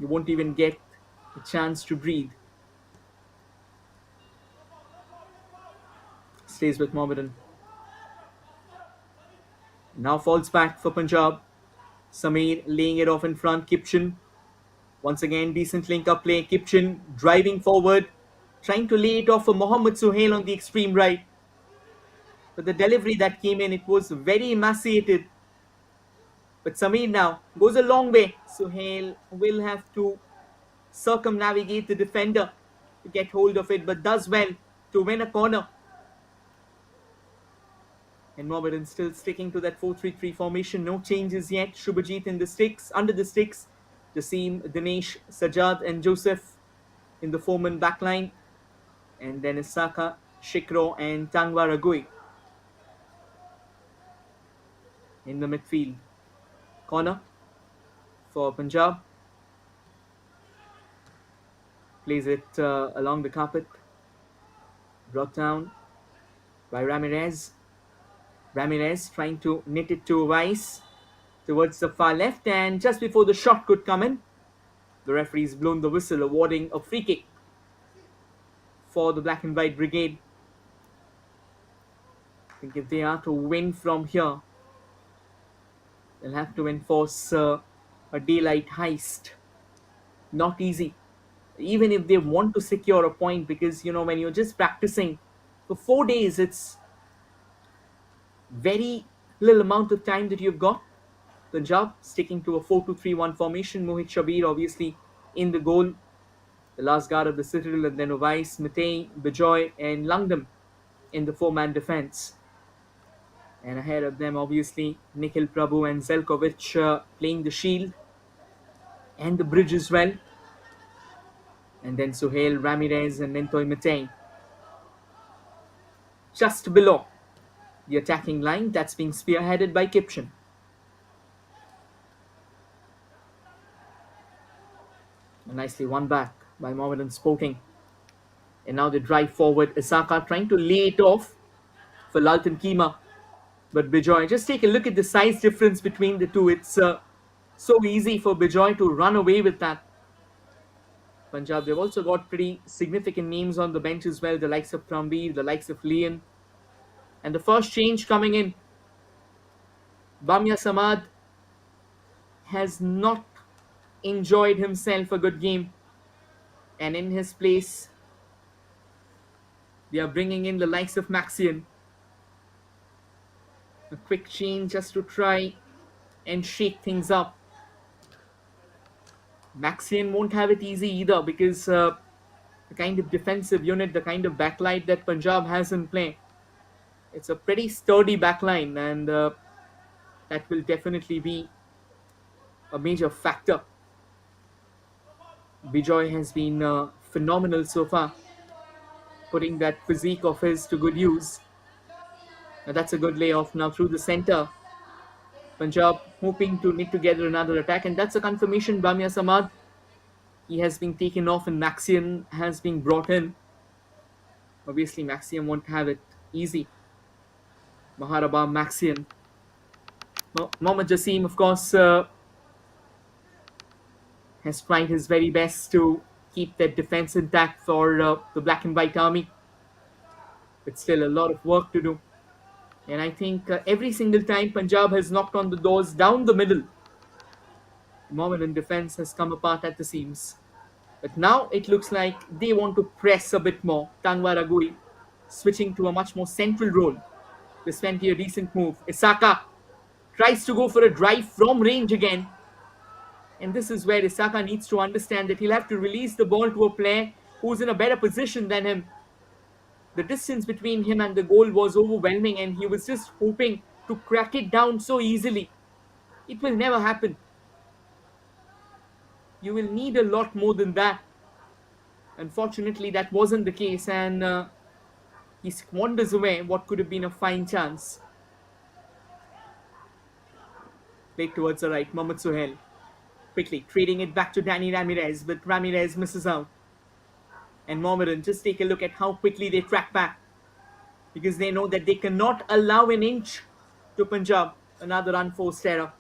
You won't even get a chance to breathe. Stays with Mohammedan. Now falls back for Punjab. Sameer laying it off in front. Kipchen. Once again, decent link up play. Kipchen driving forward. Trying to lay it off for Mohammad Sohail on the extreme right. But the delivery that came in, it was very emaciated. But Sameer now goes a long way. Sohail will have to circumnavigate the defender to get hold of it, but does well to win a corner. And Mohammedan still sticking to that 4-3-3 formation. No changes yet. Shubhajit in the sticks, under the sticks. Jasim, Dinesh, Sajad, and Joseph in the four-man backline. And then Isaka, Shikro, and Tangwa Ragui in the midfield. Corner for Punjab. Plays it along the carpet. Brought down by Ramirez. Ramirez trying to knit it to Weiss towards the far left, and just before the shot could come in, the referee's blown the whistle, awarding a free kick for the Black and White Brigade. I think if they are to win from here, they'll have to enforce a daylight heist. Not easy. Even if they want to secure a point, because when you're just practicing for 4 days, it's Very little amount of time that you've got. Punjab sticking to a 4-2-3-1 formation. Mohit Shabir obviously in the goal, the last guard of the Citadel, and then Ovais, Matei, Bijoy, and Langdam in the four-man defense. And ahead of them, obviously, Nikhil Prabhu and Zelkovic playing the shield and the bridge as well. And then Suhail, Ramirez, and Nintoy Matei. Just below the attacking line that's being spearheaded by Kipchen. And nicely won back by Mohammedan Sporting. And now they drive forward. Isaka trying to lay it off for Laltan Kima. But Bijoy, just take a look at the size difference between the two. It's so easy for Bijoy to run away with that. Punjab, they've also got pretty significant names on the bench as well. The likes of Prambir, the likes of Leon. And the first change coming in, Bamya Samad has not enjoyed himself a good game. And in his place, they are bringing in the likes of Maxian. A quick change just to try and shake things up. Maxian won't have it easy either because the kind of defensive unit, the kind of backline that Punjab has in play, it's a pretty sturdy backline, and that will definitely be a major factor. Bijoy has been phenomenal so far, putting that physique of his to good use. Now that's a good layoff now through the center. Punjab hoping to knit together another attack, and that's a confirmation. Bamya Samad, he has been taken off, and Maxian has been brought in. Obviously, Maxian won't have it easy. Maharaba Maxian. Mohammad Jassim, of course, has tried his very best to keep that defense intact for the Black and White Army. But still a lot of work to do. And I think every single time Punjab has knocked on the doors down the middle, Mohammedan defense has come apart at the seams. But now it looks like they want to press a bit more. Tangwa Ragui switching to a much more central role. This went be a decent move. Isaka tries to go for a drive from range again. And this is where Isaka needs to understand that he'll have to release the ball to a player who's in a better position than him. The distance between him and the goal was overwhelming, and he was just hoping to crack it down so easily. It will never happen. You will need a lot more than that. Unfortunately, that wasn't the case, and he squanders away what could have been a fine chance. Played towards the right, Mohamed Suhail. Quickly trading it back to Danny Ramirez, but Ramirez misses out. And Mohammedan, just take a look at how quickly they track back, because they know that they cannot allow an inch to Punjab. Another unforced error.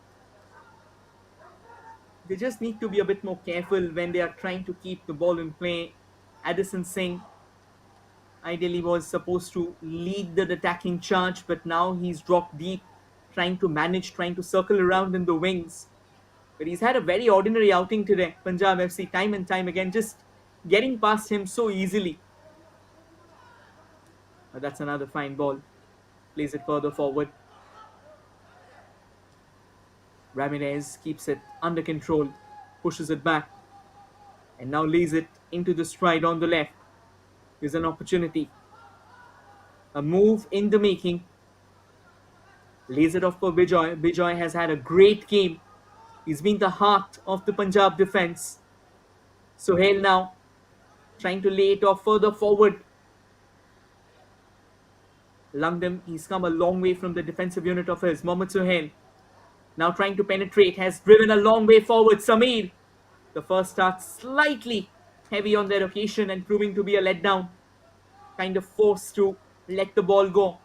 They just need to be a bit more careful when they are trying to keep the ball in play. Addison Singh ideally was supposed to lead the attacking charge, but now he's dropped deep, trying to manage, trying to circle around in the wings. But he's had a very ordinary outing today. Punjab FC, time and time again, just getting past him so easily. But that's another fine ball. Plays it further forward. Ramirez keeps it under control, pushes it back, and now lays it into the stride on the left. Here's an opportunity. A move in the making. Lays it off for Bijoy. Bijoy has had a great game. He's been the heart of the Punjab defense. Suhail now trying to lay it off further forward. Langdam, he's come a long way from the defensive unit of his. Mohammad Suhail now trying to penetrate, has driven a long way forward. Samir, the first start slightly heavy on their occasion and proving to be a letdown. Kind of forced to let the ball go.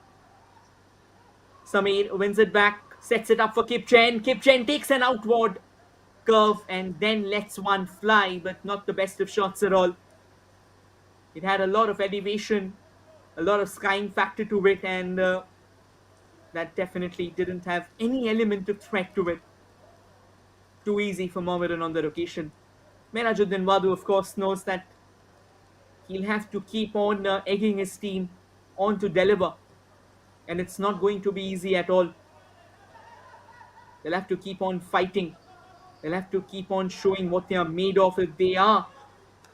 Samir wins it back, sets it up for Kipchen. Kipchen takes an outward curve and then lets one fly, but not the best of shots at all. It had a lot of elevation, a lot of skying factor to it, and that definitely didn't have any element of threat to it. Too easy for Mohammedan on that occasion. Merajuddin Wadu, of course, knows that he'll have to keep on egging his team on to deliver. And it's not going to be easy at all. They'll have to keep on fighting. They'll have to keep on showing what they are made of if they are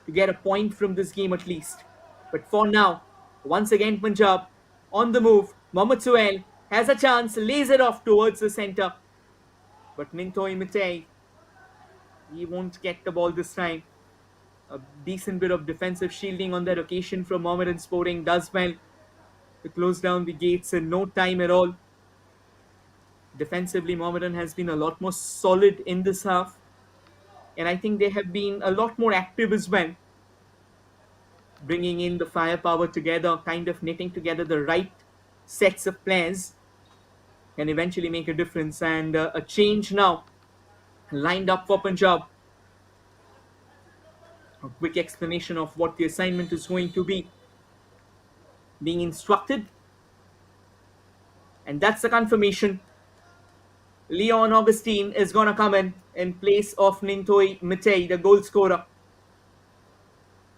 to get a point from this game at least. But for now, once again, Punjab on the move. Mohammad Suhail has a chance, lays it off towards the centre. But Nintoi Mitei, he won't get the ball this time. A decent bit of defensive shielding on that occasion from Mohammedan Sporting does well to close down the gates in no time at all. Defensively, Mohammedan has been a lot more solid in this half, and I think they have been a lot more active as well, bringing in the firepower together, kind of knitting together the right sets of players can eventually make a difference. And a change now lined up for Punjab. A quick explanation of what the assignment is going to be. Being instructed, and that's the confirmation. Leon Augustine is going to come in place of Nintoi Mitei, the goal scorer.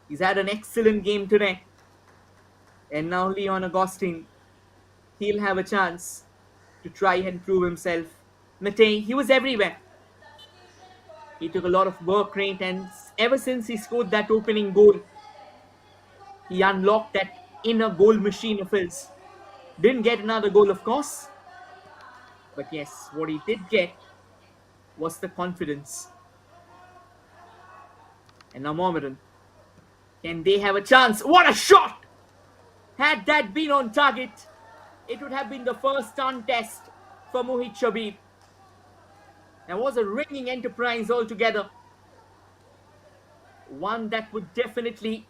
He's had an excellent game today. And now Leon Augustine, he'll have a chance to try and prove himself. Mitei, he was everywhere. He took a lot of work rate, and ever since he scored that opening goal, he unlocked that inner goal machine of his. Didn't get another goal, of course. But yes, what he did get was the confidence. And now Mohammedan. Can they have a chance? What a shot! Had that been on target, it would have been the first test for Mohit Shabir. That was a ringing enterprise altogether. One that would definitely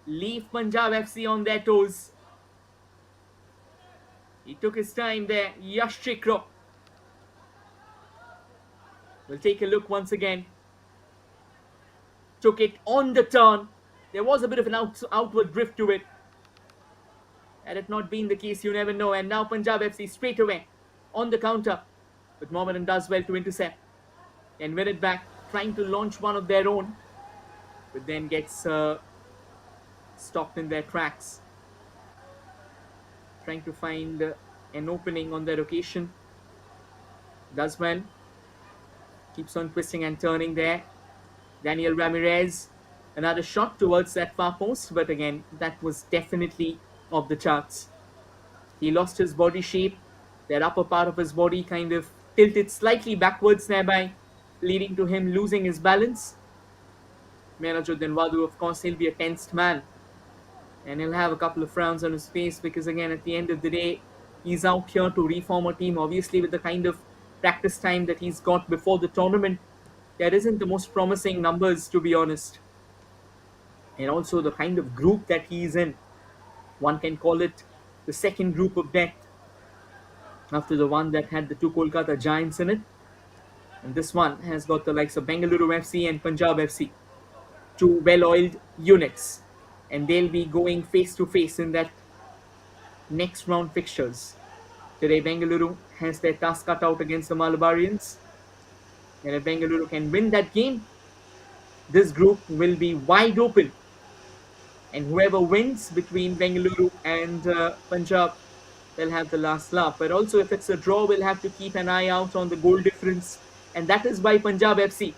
leave Punjab FC on their toes. He took his time there. Yash Chikro. We'll take a look once again. Took it on the turn. There was a bit of an outward drift to it. Had it not been the case, you never know. And now Punjab FC straight away on the counter. But Mohammedan does well to intercept and win it back, trying to launch one of their own, but then gets stopped in their tracks. Trying to find an opening on that occasion. Does well. Keeps on twisting and turning there. Daniel Ramirez, another shot towards that far post, but again, that was definitely off the charts. He lost his body shape. That upper part of his body kind of tilted slightly backwards thereby, leading to him losing his balance. Menajuddin Wadu, of course, he'll be a tensed man. And he'll have a couple of frowns on his face because, again, at the end of the day, he's out here to reform a team. Obviously, with the kind of practice time that he's got before the tournament, there isn't the most promising numbers, to be honest. And also the kind of group that he's in. One can call it the second group of death, after the one that had the two Kolkata Giants in it. And this one has got the likes of Bengaluru FC and Punjab FC. Two well-oiled units. And they'll be going face-to-face in that next round fixtures. Today, Bengaluru has their task cut out against the Malabarians. And if Bengaluru can win that game, this group will be wide open. And whoever wins between Bengaluru and Punjab will have the last laugh. But also, if it's a draw, we'll have to keep an eye out on the goal difference. And that is why Punjab FC,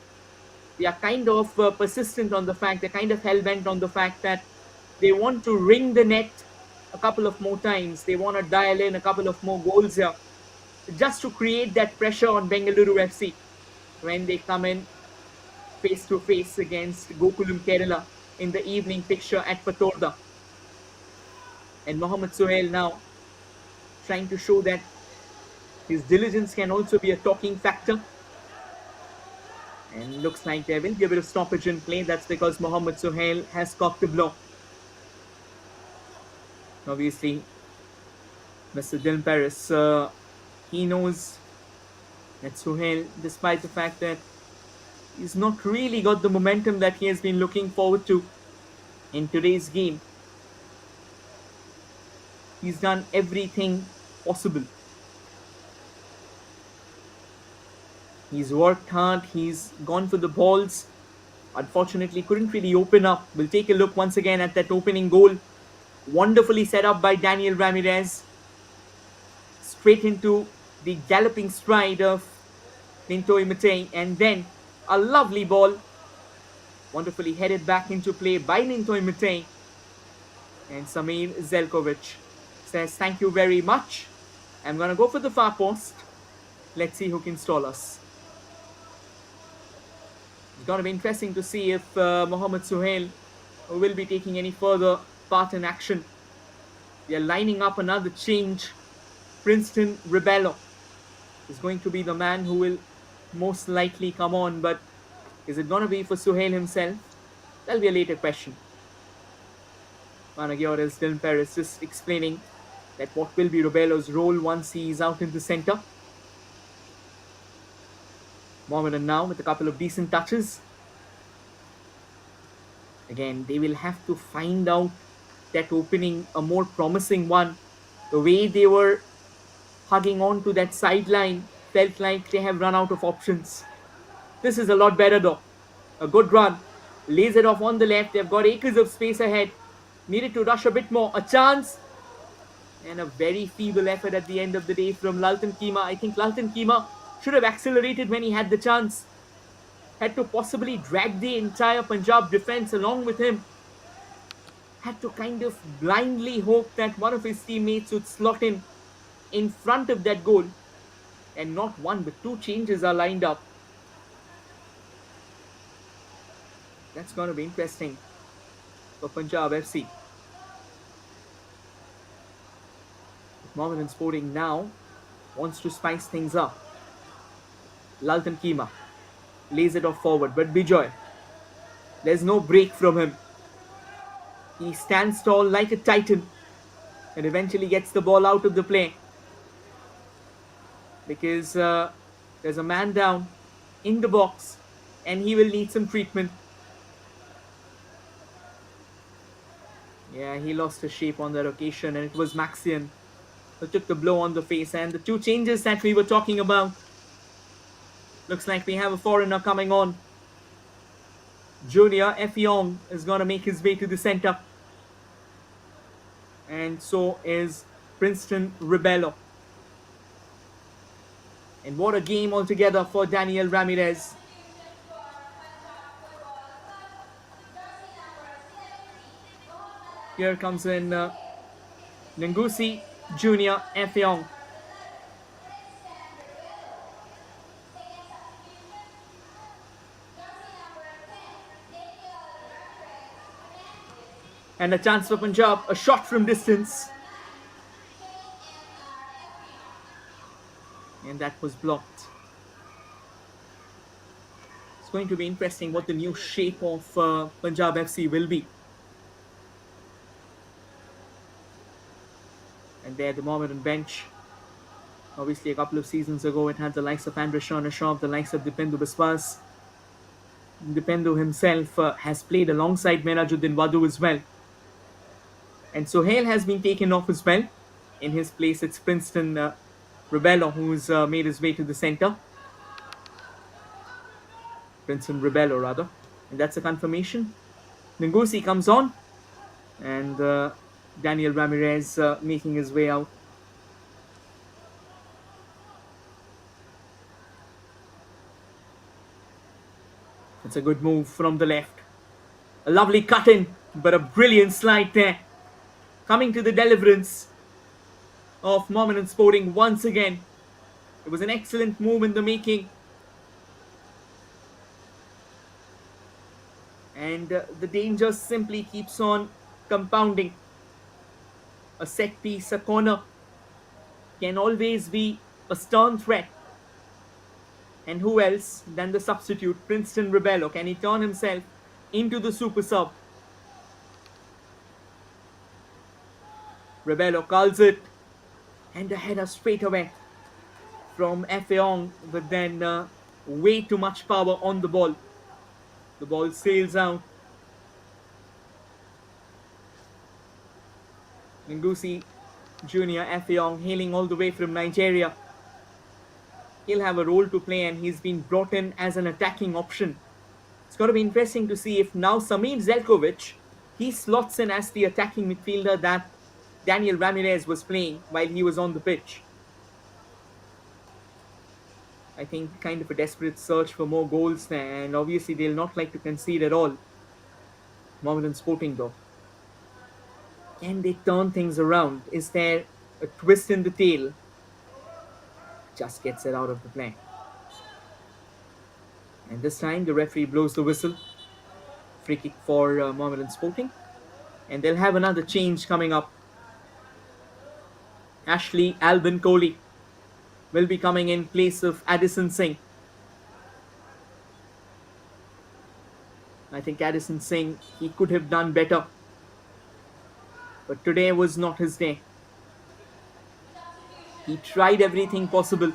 they are kind of persistent on the fact, they're kind of hell-bent on the fact that they want to ring the net a couple of more times. They want to dial in a couple of more goals here, just to create that pressure on Bengaluru FC when they come in face-to-face against Gokulam Kerala in the evening fixture at Patorda. And Mohammad Suhail now trying to show that his diligence can also be a talking factor. And looks like there will be a bit of stoppage in play. That's because Mohammad Suhail has cocked the blow. Obviously, Mr. Dylan Paris, he knows that Suhail, despite the fact that he's not really got the momentum that he has been looking forward to in today's game, he's done everything possible. He's worked hard, he's gone for the balls. Unfortunately, couldn't really open up. We'll take a look once again at that opening goal. Wonderfully set up by Daniel Ramirez. straight into the galloping stride of Nintoi Matei, and then a lovely ball, wonderfully headed back into play by Nintoi Matei. And Samir Zelkovic says, "Thank you very much. I'm going to go for the far post. Let's see who can stall us." It's going to be interesting to see if Mohammed Suhail will be taking any further part in action. We are lining up another change. Princeton Rebello is going to be the man who will most likely come on, but is it going to be for Suhail himself? That'll be a later question. Managiores Dylan Perez just explaining that what will be Rebello's role once he is out in the centre. Mohammedan now with a couple of decent touches. Again, they will have to find out that opening, a more promising one. The way they were hugging on to that sideline felt like they have run out of options. This is a lot better though. A good run. Lays it off on the left. They've got acres of space ahead. Needed to rush a bit more. A chance. And a very feeble effort at the end of the day from Laltan Kima. I think Laltan Kima should have accelerated when he had the chance. Had to possibly drag the entire Punjab defense along with him. Had to kind of blindly hope that one of his teammates would slot in front of that goal. And not one but two changes are lined up. That's going to be interesting for Punjab FC. Mohammedan Sporting now wants to spice things up. Laltan Kima lays it off forward, but Bijoy, there's no break from him. He stands tall like a titan and eventually gets the ball out of the play because there's a man down in the box and he will need some treatment. Yeah, he lost his shape on that occasion, and it was Maxian who took the blow on the face. And the two changes that we were talking about, looks like we have a foreigner coming on. Junior Effiong is going to make his way to the centre. And so is Princeton Rebello. And what a game altogether for Daniel Ramirez. Here comes in Ngusi Junior Effiong. And a chance for Punjab, a shot from distance. And that was blocked. It's going to be interesting what the new shape of Punjab FC will be. And there the Mohammedan bench. Obviously a couple of seasons ago it had the likes of Andrei Chernyshov, the likes of Dipendu Biswas. Dipendu himself has played alongside Merajuddin Wadu as well. And Sohail has been taken off as well. In his place it's Princeton Rebello who's made his way to the centre. Princeton Rebello rather. And that's a confirmation. Ngusi comes on. And Daniel Ramirez making his way out. It's a good move from the left. A lovely cut in, but a brilliant slide there. Coming to the deliverance of Mohammedan Sporting once again. It was an excellent move in the making. And the danger simply keeps on compounding. A set piece, a corner can always be a stern threat. And who else than the substitute, Princeton Rebello? Can he turn himself into the super sub? Rebello calls it. And a header straight away from Effiong. But then way too much power on the ball. The ball sails out. Ngusi Junior Effiong hailing all the way from Nigeria. He'll have a role to play and he's been brought in as an attacking option. It's got to be interesting to see if now Samir Zelkovic, he slots in as the attacking midfielder that Daniel Ramirez was playing while he was on the pitch. I think kind of a desperate search for more goals there, and obviously they'll not like to concede at all. Mohammedan Sporting though. Can they turn things around? Is there a twist in the tail? Just gets it out of the play. And this time the referee blows the whistle. Free kick for Mohammedan Sporting. And they'll have another change coming up. Ashley Albin Kohli will be coming in place of Addison Singh. I think Addison Singh, he could have done better. But today was not his day. He tried everything possible.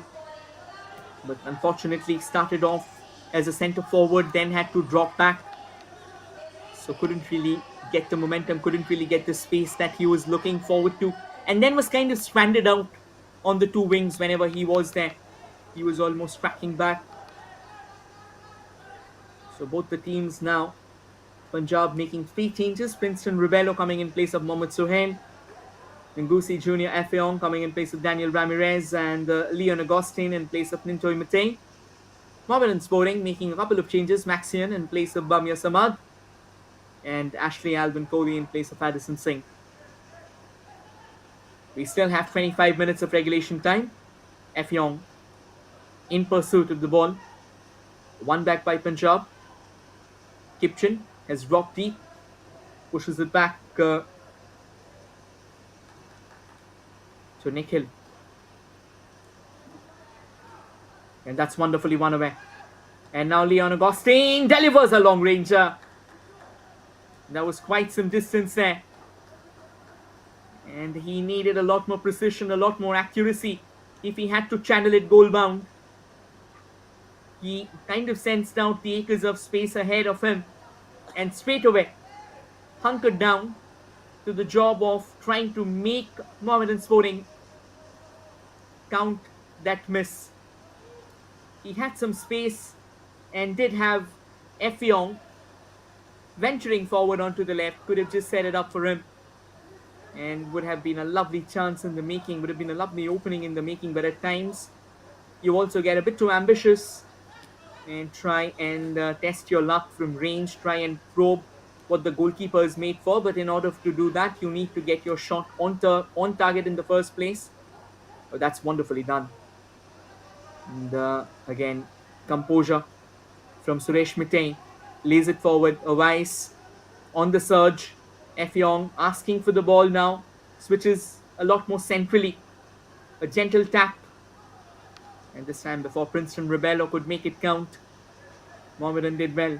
But unfortunately started off as a centre forward, then had to drop back. So couldn't really get the momentum, couldn't really get the space that he was looking forward to. And then was kind of stranded out on the two wings whenever he was there. He was almost tracking back. So both the teams now, Punjab making 3 changes. Princeton Rebello coming in place of Mohammad Sohail. Ngusi Jr. Efeong coming in place of Daniel Ramirez, and Leon Agustin in place of Nintoy Matei. Mohammedan Sporting making a couple of changes. Maxian in place of Bamia Samad, and Ashley Albin Kohli in place of Addison Singh. We still have 25 minutes of regulation time. Efeong in pursuit of the ball. One back by Punjab. Kipchen has dropped deep, pushes it back to Nikhil. And that's wonderfully won away. And now Leon Agustin delivers a long ranger. That was quite some distance there. And he needed a lot more precision, a lot more accuracy if he had to channel it goal bound. He kind of sensed out the acres of space ahead of him and straight away hunkered down to the job of trying to make Mohammedan Sporting count that miss. He had some space and did have Efeong venturing forward onto the left, could have just set it up for him, and would have been a lovely chance in the making, would have been a lovely opening in the making. But at times you also get a bit too ambitious and try and test your luck from range, try and probe what the goalkeeper is made for. But in order to do that, you need to get your shot on target in the first place. Oh, that's wonderfully done. And again, composure from Suresh Mitay. Lays it forward. Awais on the surge. Efeong asking for the ball now. Switches a lot more centrally. A gentle tap. And this time before Princeton Rebello could make it count, Mohammedan did well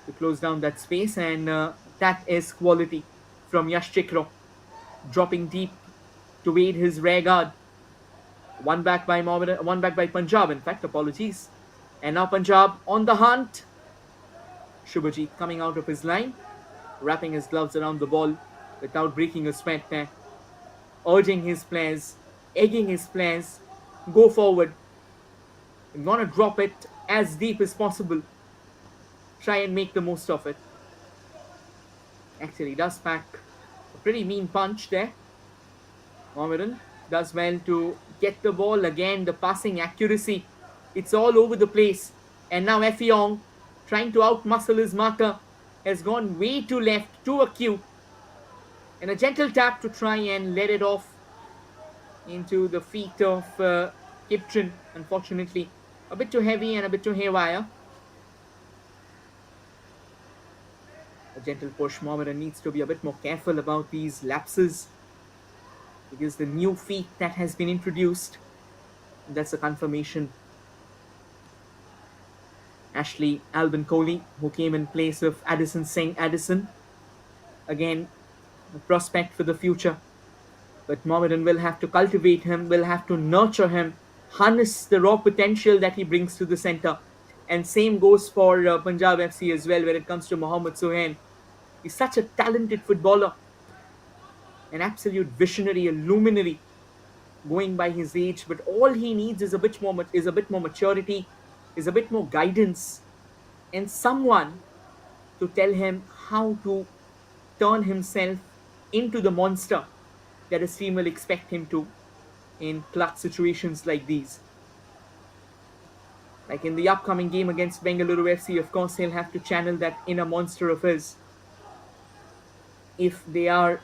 to close down that space. And that is quality from Yash Chikro. Dropping deep to aid his rear guard. One back by Mohammedan, one back by Punjab, in fact, apologies. And now Punjab on the hunt. Shubhajit coming out of his line, wrapping his gloves around the ball without breaking a sweat there. Urging his players, egging his players, go forward. You want to drop it as deep as possible. Try and make the most of it. Actually does pack a pretty mean punch there. Mohammedan does well to get the ball. Again, the passing accuracy, it's all over the place. And now Efeong, trying to outmuscle his marker, has gone way too left, too acute. And a gentle tap to try and let it off into the feet of Kipchen. Unfortunately, a bit too heavy and a bit too haywire. A gentle push. Mohammedan needs to be a bit more careful about these lapses, because the new feat that has been introduced, that's a confirmation. Ashley Albin Kohli, who came in place of Addison Singh. Addison, again, a prospect for the future. But Mohammedan will have to cultivate him, will have to nurture him, harness the raw potential that he brings to the centre. And same goes for Punjab FC as well, when it comes to Mohammad Sohail. He's such a talented footballer, an absolute visionary, a luminary, going by his age. But all he needs is a bit more maturity, is a bit more guidance, and someone to tell him how to turn himself into the monster that his team will expect him to in clutch situations like these. Like in the upcoming game against Bengaluru FC, of course, he'll have to channel that inner monster of his if they are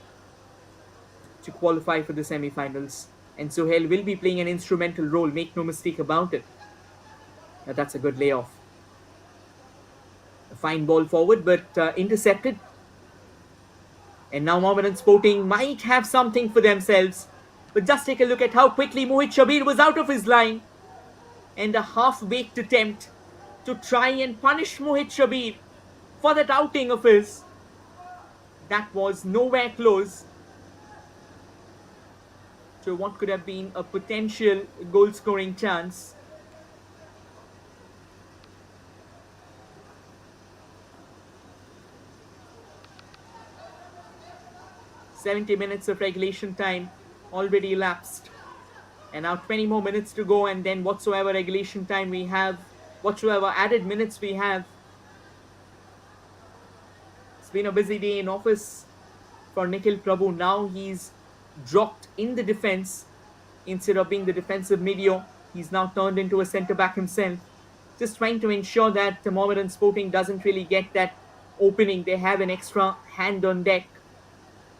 to qualify for the semi-finals. And Sohail will be playing an instrumental role, make no mistake about it. Now that's a good layoff. A fine ball forward, but intercepted. And now Mohammedan Sporting might have something for themselves. But just take a look at how quickly Mohit Shabir was out of his line. And a half-baked attempt to try and punish Mohit Shabir for that outing of his. That was nowhere close to what could have been a potential goal-scoring chance. 70 minutes of regulation time already elapsed. And now 20 more minutes to go, and then whatsoever regulation time we have, whatsoever added minutes we have. It's been a busy day in office for Nikhil Prabhu. Now he's dropped in the defense. Instead of being the defensive medio, he's now turned into a centre-back himself. Just trying to ensure that the Mohammedan Sporting doesn't really get that opening. They have an extra hand on deck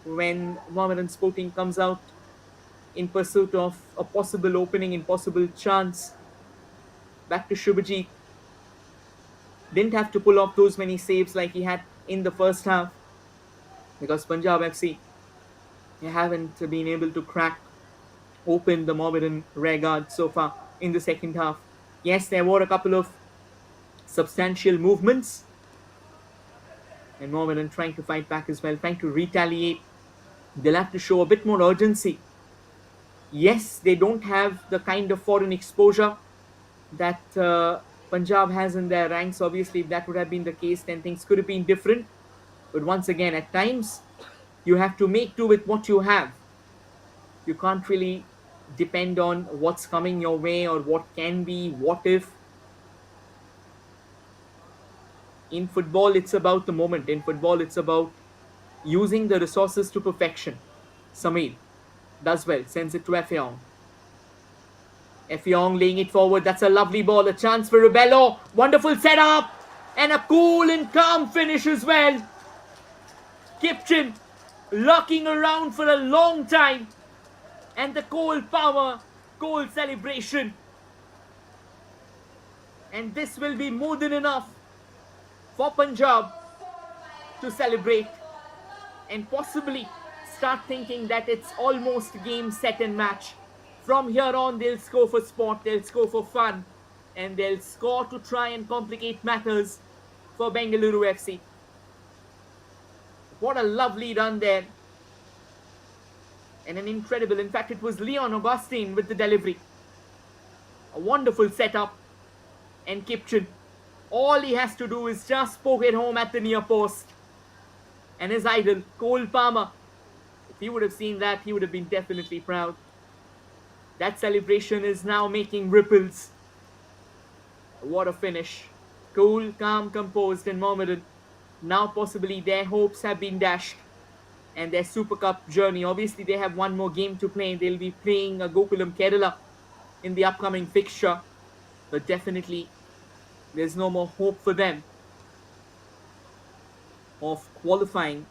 when Mohammedan Sporting comes out in pursuit of a possible opening, impossible chance. Back to Shubhajit. Didn't have to pull off those many saves like he had in the first half, because Punjab FC, they haven't been able to crack open the Mohammedan rear guard so far in the second half. Yes, there were a couple of substantial movements, and Mohammedan trying to fight back as well, trying to retaliate. They'll have to show a bit more urgency. Yes, they don't have the kind of foreign exposure that Punjab has in their ranks. Obviously, if that would have been the case, then things could have been different. But once again, at times, you have to make do with what you have. You can't really depend on what's coming your way or what can be, what if. In football, it's about the moment. In football, it's about using the resources to perfection. Samir does well, sends it to Effiong. Effiong laying it forward. That's a lovely ball. A chance for Rebello. Wonderful setup. And a cool and calm finish as well. Kipchen lurking around for a long time. And the goal power, goal celebration. And this will be more than enough for Punjab to celebrate and possibly start thinking that it's almost game, set and match. From here on, they'll score for sport, they'll score for fun, and they'll score to try and complicate matters for Bengaluru FC. What a lovely run there. And an incredible, in fact, it was Leon Augustine with the delivery. A wonderful setup. And Kipchen, all he has to do is just poke it home at the near post. And his idol, Cole Palmer, if he would have seen that, he would have been definitely proud. That celebration is now making ripples. What a finish. Cool, calm, composed, and Mohammedan. Now possibly their hopes have been dashed. And their Super Cup journey. Obviously, they have one more game to play. They'll be playing Gokulam Kerala in the upcoming fixture. But definitely, there's no more hope for them of qualifying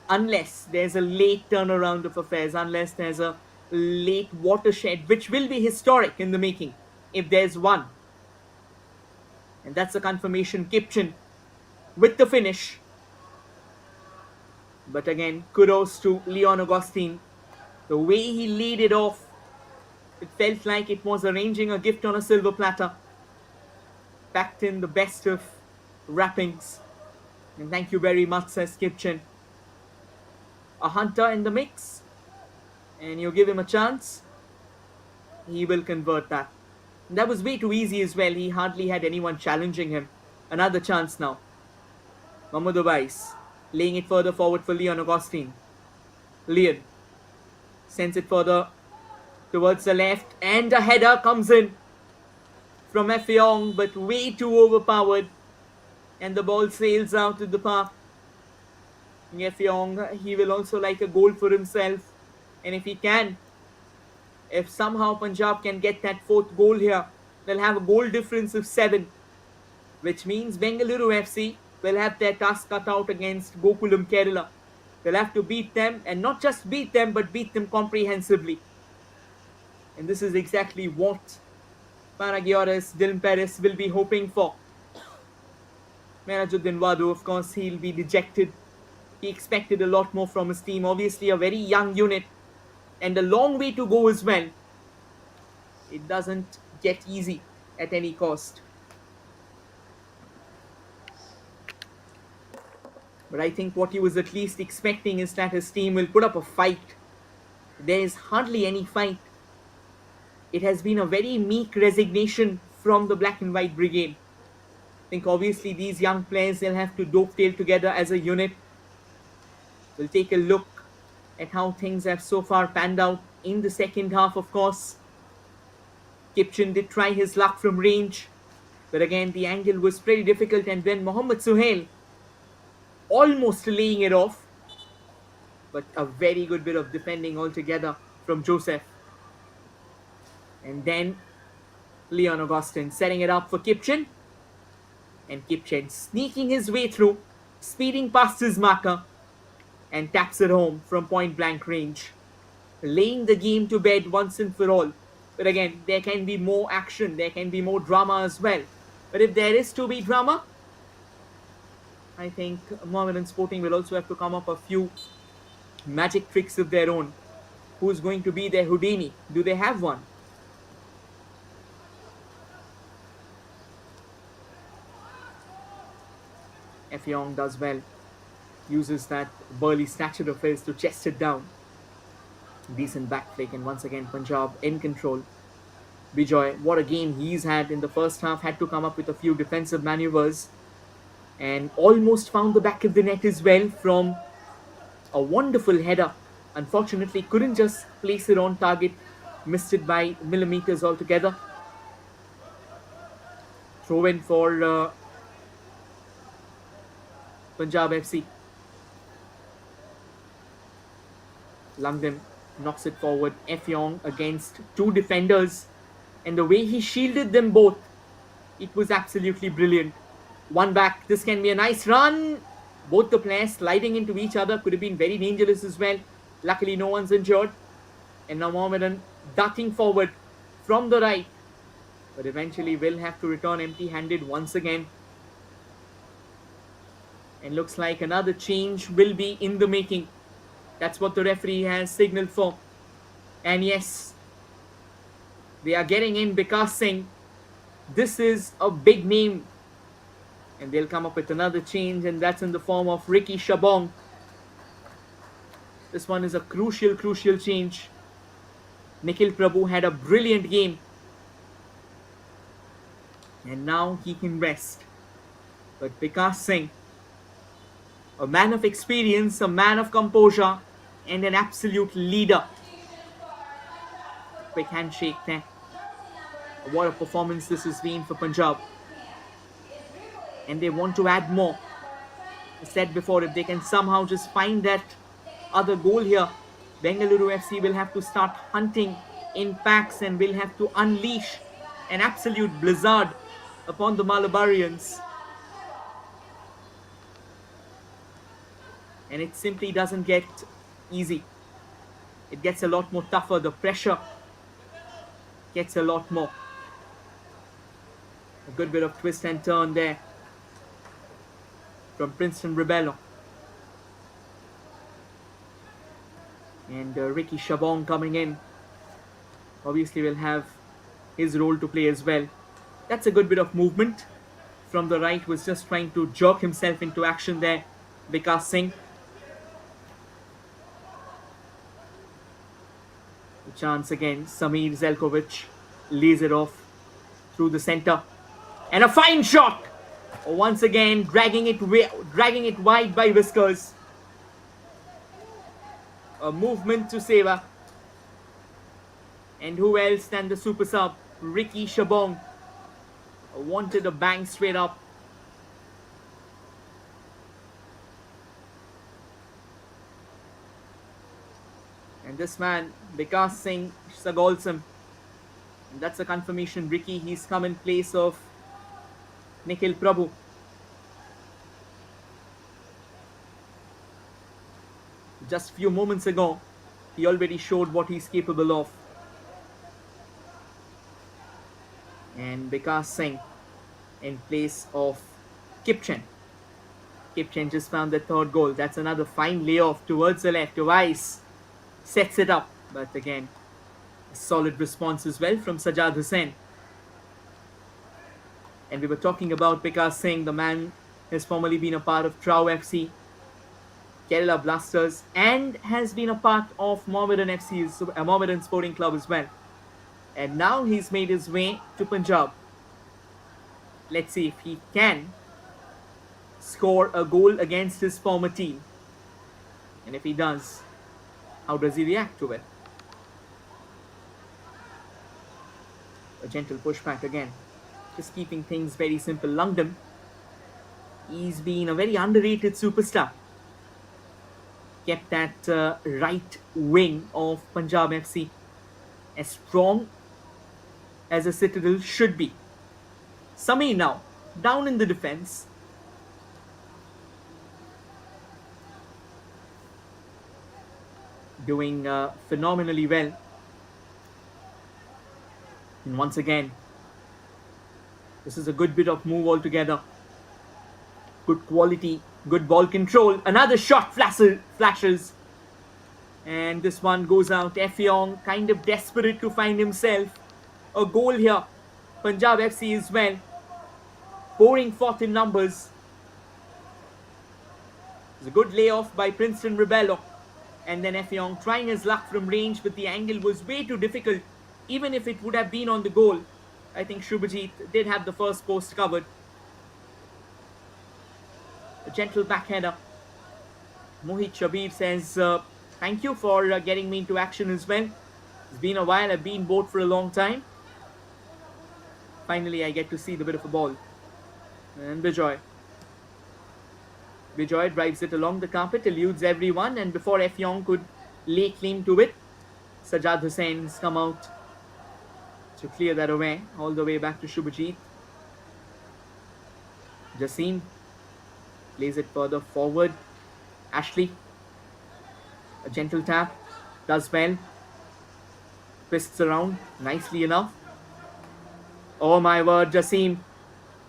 unless there's a late turnaround of affairs, unless there's a late watershed, which will be historic in the making, if there's one. And that's a confirmation. Kipchen with the finish. But again, kudos to Leon Augustine. The way he laid it off, it felt like it was arranging a gift on a silver platter. Packed in the best of wrappings. And thank you very much, says Kipchen. A hunter in the mix. And you give him a chance, he will convert that. And that was way too easy as well. He hardly had anyone challenging him. Another chance now. Mahmoud Obais laying it further forward for Leon Augustine. Leon sends it further towards the left, and a header comes in from Effiong, but way too overpowered, and the ball sails out of the park. Effiong, he will also like a goal for himself, and if he can, if somehow Punjab can get that fourth goal here, They'll have a goal difference of 7, which means Bengaluru FC will have their task cut out against Gokulam Kerala. They'll have to beat them, and not just beat them, but beat them comprehensively. And this is exactly what Panagiores Dylan Perez will be hoping for. Manajuddin Wadu, of course, he'll be dejected. He expected a lot more from his team. Obviously, a very young unit and a long way to go as well. It doesn't get easy at any cost. But I think what he was at least expecting is that his team will put up a fight. There is hardly any fight. It has been a very meek resignation from the black and white brigade. I think obviously these young players, they'll have to dovetail together as a unit. We'll take a look at how things have so far panned out in the second half, of course. Kipchen did try his luck from range, but again the angle was pretty difficult, and then Mohammad Suhail almost laying it off, but a very good bit of defending altogether from Joseph. And then Leon Augustin setting it up for Kipchen, and Kipchen sneaking his way through, speeding past his marker, and taps it home from point blank range, laying the game to bed once and for all. But again, there can be more action, there can be more drama as well. But if there is to be drama, I think Mohammedan Sporting will also have to come up a few magic tricks of their own. Who's going to be their Houdini? Do they have one? Effiong does well. Uses that burly stature of his to chest it down. Decent back flick, and once again Punjab in control. Bijoy, what a game he's had in the first half, had to come up with a few defensive maneuvers and almost found the back of the net as well from a wonderful header. Unfortunately, couldn't just place it on target, missed it by millimeters altogether. Throw in for Punjab FC. Langdon knocks it forward. Effiong against two defenders, and the way he shielded them both, it was absolutely brilliant. One back, this can be a nice run. Both the players sliding into each other, could have been very dangerous as well. Luckily no one's injured. And now Mohammedan darting forward from the right, but eventually will have to return empty-handed once again. And looks like another change will be in the making. That's what the referee has signaled for. And yes, they are getting in Vikas Singh. This is a big name. And they'll come up with another change, and that's in the form of Ricky Shabong. This one is a crucial change. Nikhil Prabhu had a brilliant game, and now he can rest. But Vikas Singh, a man of experience, a man of composure, and an absolute leader. Quick handshake there. What a performance this has been for Punjab. And they want to add more. I said before, if they can somehow just find that other goal here, Bengaluru FC will have to start hunting in packs and will have to unleash an absolute blizzard upon the Malabarians. And it simply doesn't get easy. It gets a lot more tougher. The pressure gets a lot more. A good bit of twist and turn there from Princeton Rebello. And Ricky Shabong coming in. Obviously will have his role to play as well. That's a good bit of movement. From the right, was just trying to jerk himself into action there, Vikas Singh. The chance again, Samir Zelkovic lays it off through the center. And a fine shot! Once again, dragging it wide by Whiskers. A movement to Seva. And who else than the super sub, Ricky Shabong. Wanted a bang straight up. And this man, Vikas Singh Sagolsam, That's a confirmation. Ricky, he's come in place of Nikhil Prabhu. Just few moments ago, he already showed what he's capable of. And Vikas Singh in place of Kipchen. Kipchen just found the third goal. That's another fine layoff towards the left. Device sets it up. But again, a solid response as well from Sajjad Hussain. And we were talking about Vikas Singh. The man has formerly been a part of Trau FC, Kerala Blasters, and has been a part of Mohammedan FC, Mohammedan Sporting Club as well. And now he's made his way to Punjab. Let's see if he can score a goal against his former team. And if he does, how does he react to it? A gentle pushback again. Just keeping things very simple. Lungdam, he's been a very underrated superstar. Kept that right wing of Punjab FC as strong as a citadel should be. Samir now, down in the defense. Doing phenomenally well. And once again, this is a good bit of move altogether. Good quality, good ball control. Another shot flashes. And this one goes out. Effiong kind of desperate to find himself a goal here. Punjab FC as well, pouring forth in numbers. It's a good layoff by Princeton Rebello. And then Effiong trying his luck from range, but the angle was way too difficult. Even if it would have been on the goal, I think Shubhajit did have the first post covered. A gentle backheader. Mohit Shabir says, thank you for getting me into action as well. It's been a while, I've been bored for a long time. Finally, I get to see the bit of a ball. And Bijoy drives it along the carpet, eludes everyone, and before Effiong could lay claim to it, Sajjad Hussain's come out to clear that away, all the way back to Shubhajit. Jasim plays it further forward. Ashley, a gentle tap, does well. Twists around nicely enough. Oh my word, Jasim.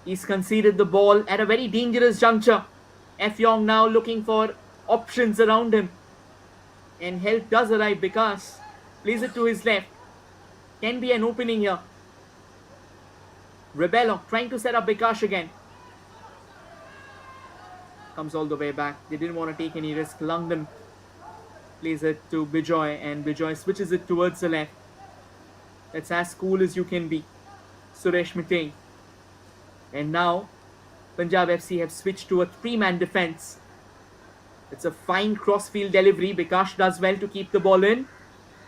He's conceded the ball at a very dangerous juncture. Effiong now looking for options around him. And help does arrive because plays it to his left. Can be an opening here. Rebello trying to set up Bikash again. Comes all the way back. They didn't want to take any risk. Lungdam plays it to Bijoy, and Bijoy switches it towards the left. That's as cool as you can be. Suresh Mitay. And now Punjab FC have switched to a three-man defense. It's a fine crossfield delivery. Bikash does well to keep the ball in.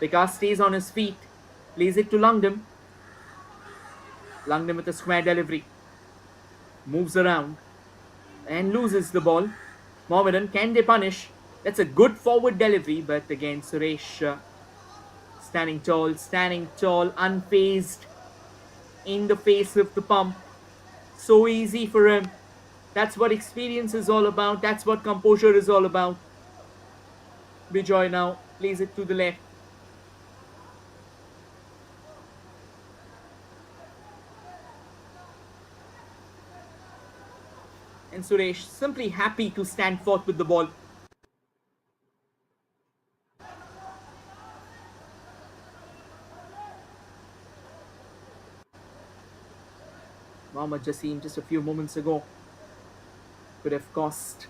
Bikash stays on his feet. Plays it to Lungdam. Lungdam with a square delivery. Moves around and loses the ball. Mohammedan, can they punish? That's a good forward delivery, but again Suresh standing tall, unfazed in the face of the pump. So easy for him. That's what experience is all about. That's what composure is all about. Bijoy now plays it to the left. And Suresh simply happy to stand forth with the ball. Mohammad Jasim just a few moments ago could have cost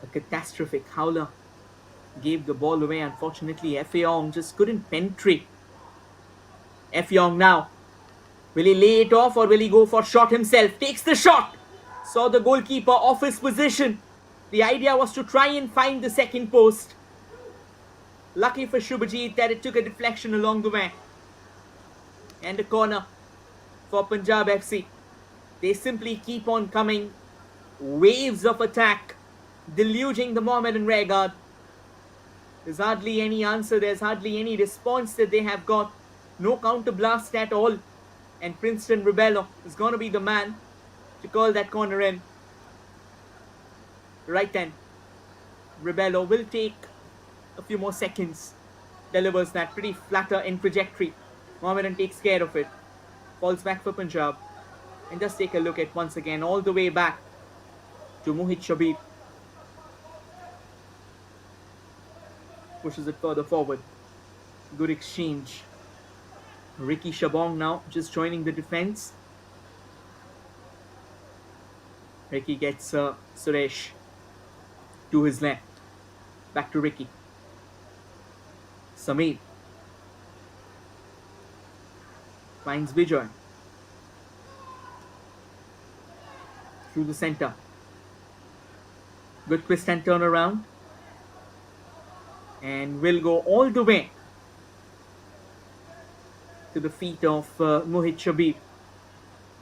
a catastrophic howler. Gave the ball away. Unfortunately, Effiong just couldn't penetrate. Effiong now. Will he lay it off or will he go for shot himself? Takes the shot. Saw the goalkeeper off his position. The idea was to try and find the second post. Lucky for Shubhajit that it took a deflection along the way. And a corner for Punjab FC. They simply keep on coming. Waves of attack, deluging the Mohammedan rearguard. There's hardly any answer. There's hardly any response that they have got. No counter blast at all. And Princeton Rebello is going to be the man to curl that corner in. Right hand. Rebello will take a few more seconds. Delivers that pretty flatter in trajectory. Mohammedan takes care of it. Falls back for Punjab. And just take a look at once again all the way back to Mohit Shabib. Pushes it further forward. Good exchange. Ricky Shabong now just joining the defense. Ricky gets Suresh to his left. Back to Ricky. Sameer finds Vijay through the center. Good twist and turn around. And will go all the way to the feet of Mohit Shabib.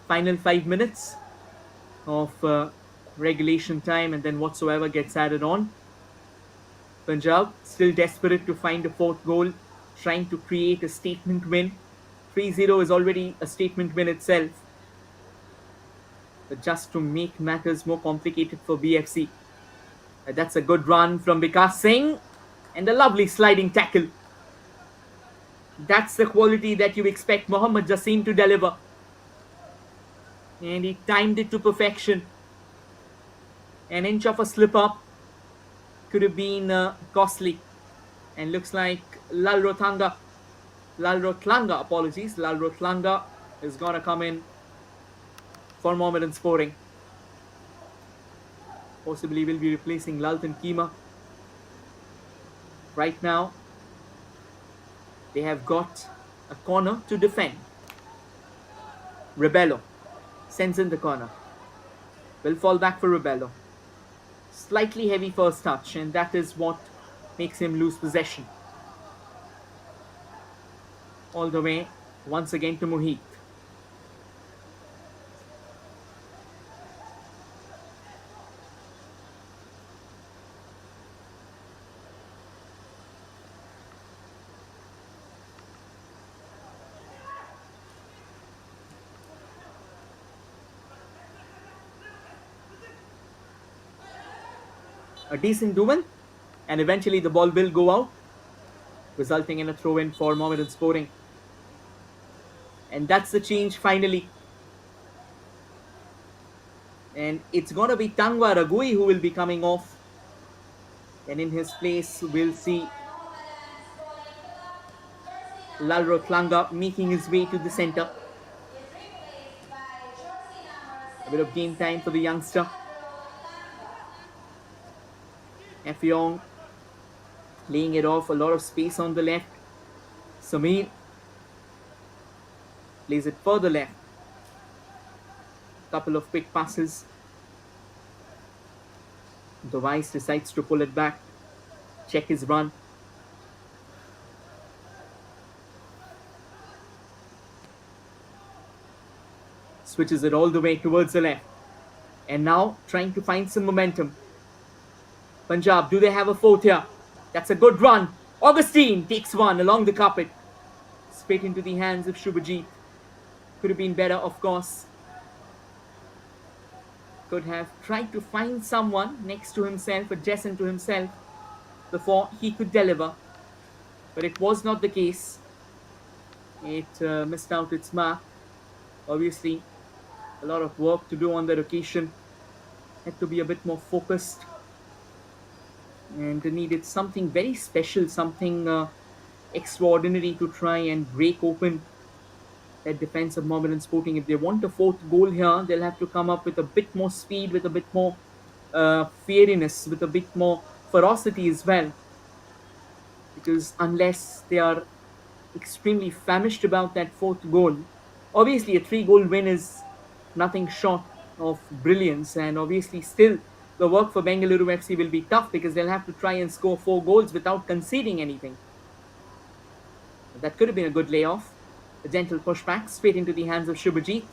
Final 5 minutes of regulation time, and then whatsoever gets added on. Punjab still desperate to find a fourth goal, trying to create a statement win. 3-0 is already a statement win itself. But just to make matters more complicated for BFC, that's a good run from Vikas Singh and a lovely sliding tackle. That's the quality that you expect Mohammad Jassim to deliver. And he timed it to perfection. An inch of a slip up could have been costly. And looks like Lal Rotlanga is going to come in for Mohammedan Sporting. Possibly will be replacing Laltan Kima. Right now, they have got a corner to defend. Rebello sends in the corner. Will fall back for Rebello. Slightly heavy first touch, and that is what makes him lose possession. All the way once again to Mohit. A decent duel, and eventually the ball will go out, resulting in a throw-in for Mohammedan Sporting. And that's the change finally. And it's going to be Tangwa Ragui who will be coming off. And in his place, we'll see Lal Rotlanga making his way to the center. A bit of game time for the youngster. Effiong laying it off, a lot of space on the left. Sameer plays it further left. Couple of quick passes. The Vice decides to pull it back, check his run. Switches it all the way towards the left. And now trying to find some momentum. Punjab, do they have a fourth here? That's a good run. Augustine takes one along the carpet. Straight into the hands of Shubhajit. Could have been better, of course. Could have tried to find someone next to himself, adjacent to himself, before he could deliver. But it was not the case. It missed out its mark. Obviously, a lot of work to do on that occasion. Had to be a bit more focused. And needed something very special, something extraordinary to try and break open that defense of Mohammedan Sporting. If they want a fourth goal here, they'll have to come up with a bit more speed, with a bit more fieriness, with a bit more ferocity as well. Because unless they are extremely famished about that fourth goal, obviously a 3-goal win is nothing short of brilliance, and obviously still the work for Bengaluru FC will be tough because they'll have to try and score 4 goals without conceding anything. That could have been a good layoff. A gentle pushback straight into the hands of Shubhajit.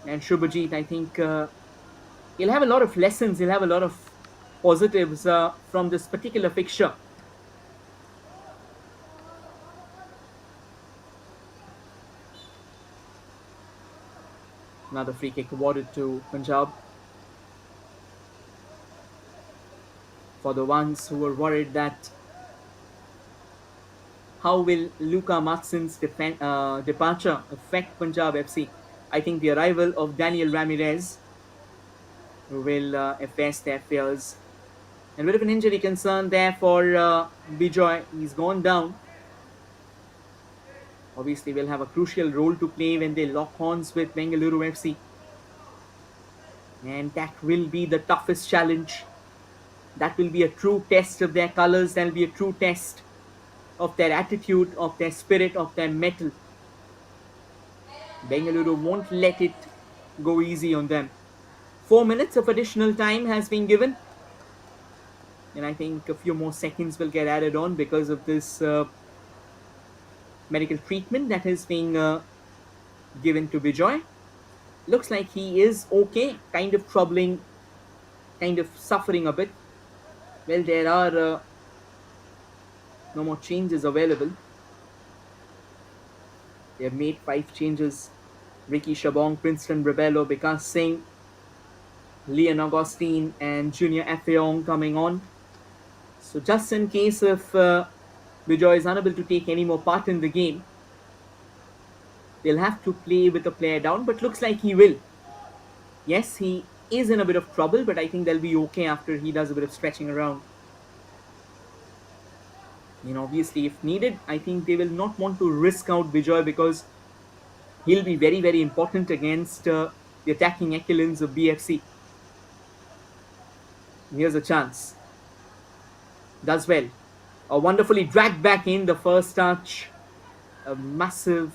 And Shubhajit, I think he'll have a lot of lessons, he'll have a lot of positives from this particular fixture. Another free kick awarded to Punjab. For the ones who were worried that how will Luka Matsson's departure affect Punjab FC, I think the arrival of Daniel Ramirez will efface their fears. And a bit of an injury concern there for Bijoy. He's gone down. Obviously, will have a crucial role to play when they lock horns with Bengaluru FC. And that will be the toughest challenge. That will be a true test of their colors. That will be a true test of their attitude, of their spirit, of their mettle. Bengaluru won't let it go easy on them. 4 minutes of additional time has been given. And I think a few more seconds will get added on because of this medical treatment that is being given to Bijoy. Looks like he is okay, kind of troubling, kind of suffering a bit. Well, there are no more changes available. They have made 5 changes. Ricky Shabong, Princeton Rebello, Vikas Singh, Leon Augustine and Junior Afeong coming on. So just in case if Bijoy is unable to take any more part in the game, they'll have to play with a player down, but looks like he will. Yes, he is in a bit of trouble, but I think they'll be okay after he does a bit of stretching around. Obviously, if needed, I think they will not want to risk out Bijoy because he'll be very, very important against the attacking echelons of BFC. Here's a chance. Does well. Wonderfully dragged back in the first touch. A massive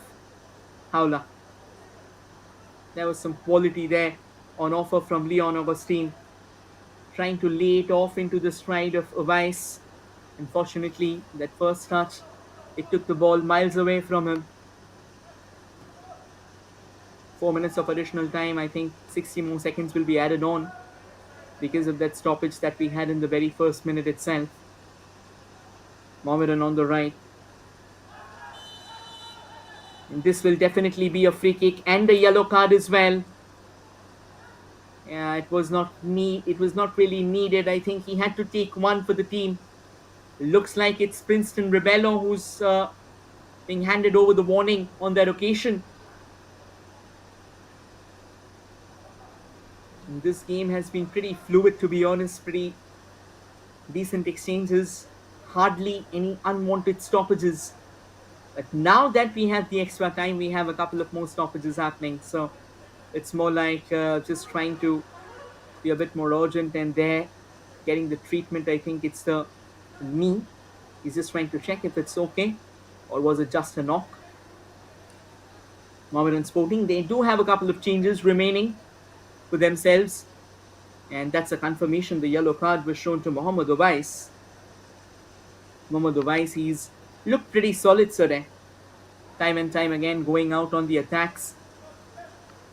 howler. There was some quality there on offer from Leon Augustine. Trying to lay it off into the stride of Awais. Unfortunately, that first touch, it took the ball miles away from him. 4 minutes of additional time. I think 60 more seconds will be added on because of that stoppage that we had in the very first minute itself. Mohammedan on the right. And this will definitely be a free kick and a yellow card as well. Yeah, it was not really needed. I think he had to take one for the team. Looks like it's Princeton Rebello who's being handed over the warning on that occasion. And this game has been pretty fluid, to be honest. Pretty decent exchanges. Hardly any unwanted stoppages. But now that we have the extra time, we have a couple of more stoppages happening. So it's more like just trying to be a bit more urgent and there getting the treatment. I think it's the knee. He's just trying to check if it's okay or was it just a knock. Mohammedan Sporting, they do have a couple of changes remaining for themselves, and that's a confirmation. The yellow card was shown to Mohammad Awais. Mohammad Awais, he's looked pretty solid today. Time and time again going out on the attacks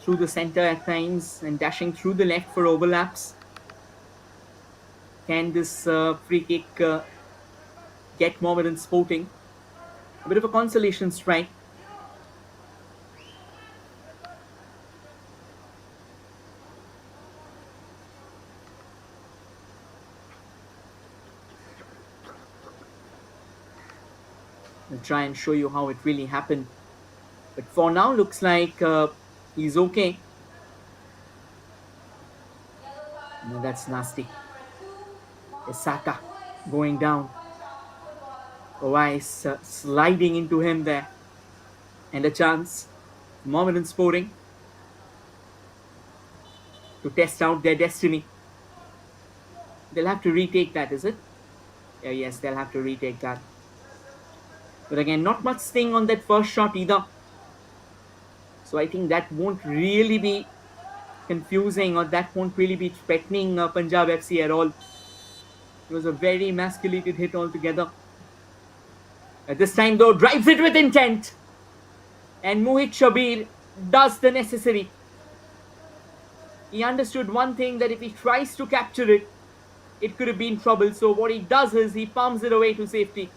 through the center at times and dashing through the left for overlaps. Can this free kick get Mohammedan Sporting a bit of a consolation strike? I'll try and show you how it really happened. But for now, looks like he's okay. No, that's nasty. Isaka going down. Awais sliding into him there. And a chance. Mohammedan Sporting to test out their destiny. They'll have to retake that, is it? Yeah, yes, they'll have to retake that. But again, not much sting on that first shot either. So I think that won't really be confusing or that won't really be threatening Punjab FC at all. It was a very emasculated hit altogether. At this time though, drives it with intent. And Mohit Shabir does the necessary. He understood one thing, that if he tries to capture it, it could have been trouble. So what he does is he palms it away to safety.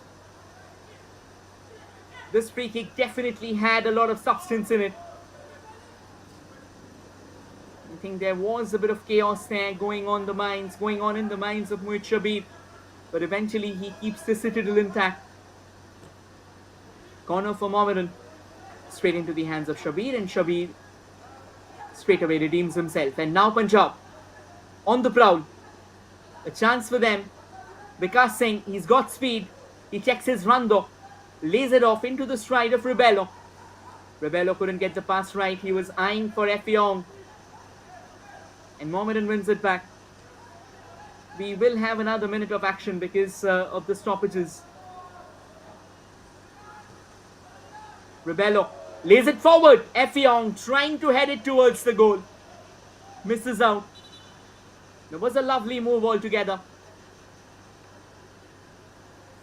This free kick definitely had a lot of substance in it. think there was a bit of chaos there going on in the minds of Muhammad Shabir, but eventually he keeps the citadel intact. Corner for Mohammedan, straight into the hands of Shabir, and Shabir straight away redeems himself. And now Punjab on the prowl. A chance for them. Vikas Singh, he's got speed. He checks his run though. Lays it off into the stride of Rebello. Rebello couldn't get the pass right. He was eyeing for Effiong. And Mohammedan wins it back. We will have another minute of action because of the stoppages. Rebello lays it forward. Effiong trying to head it towards the goal. Misses out. It was a lovely move altogether.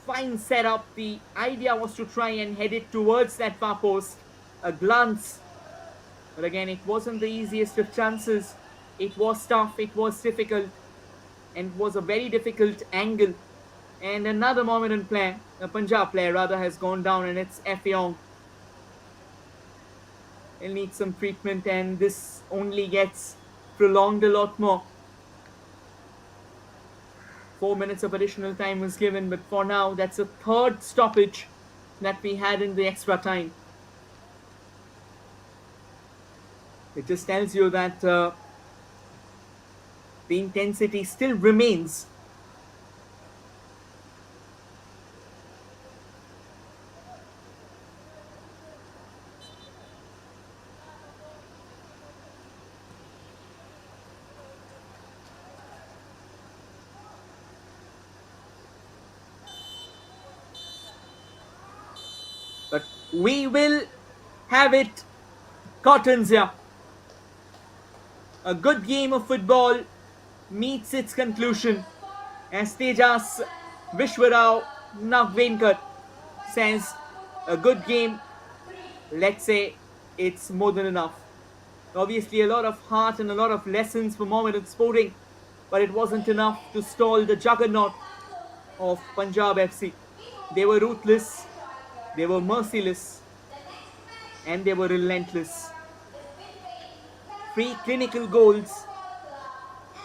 Fine setup. The idea was to try and head it towards that far post. A glance. But again, it wasn't the easiest of chances. It was tough, it was difficult, and it was a very difficult angle. And another Mohammedan player, a Punjab player rather, has gone down, and it's Effiong. He'll need some treatment, and this only gets prolonged a lot more. 4 minutes of additional time was given, but for now, that's a third stoppage that we had in the extra time. It just tells you that the intensity still remains. But we will have it curtains here. A good game of football meets its conclusion as Tejas Vishwarao Nagvenkar says, a good game, let's say it's more than enough. Obviously a lot of heart and a lot of lessons for Mohammedan Sporting, but it wasn't enough to stall the juggernaut of Punjab FC. They were ruthless, they were merciless, and they were relentless. 3 clinical goals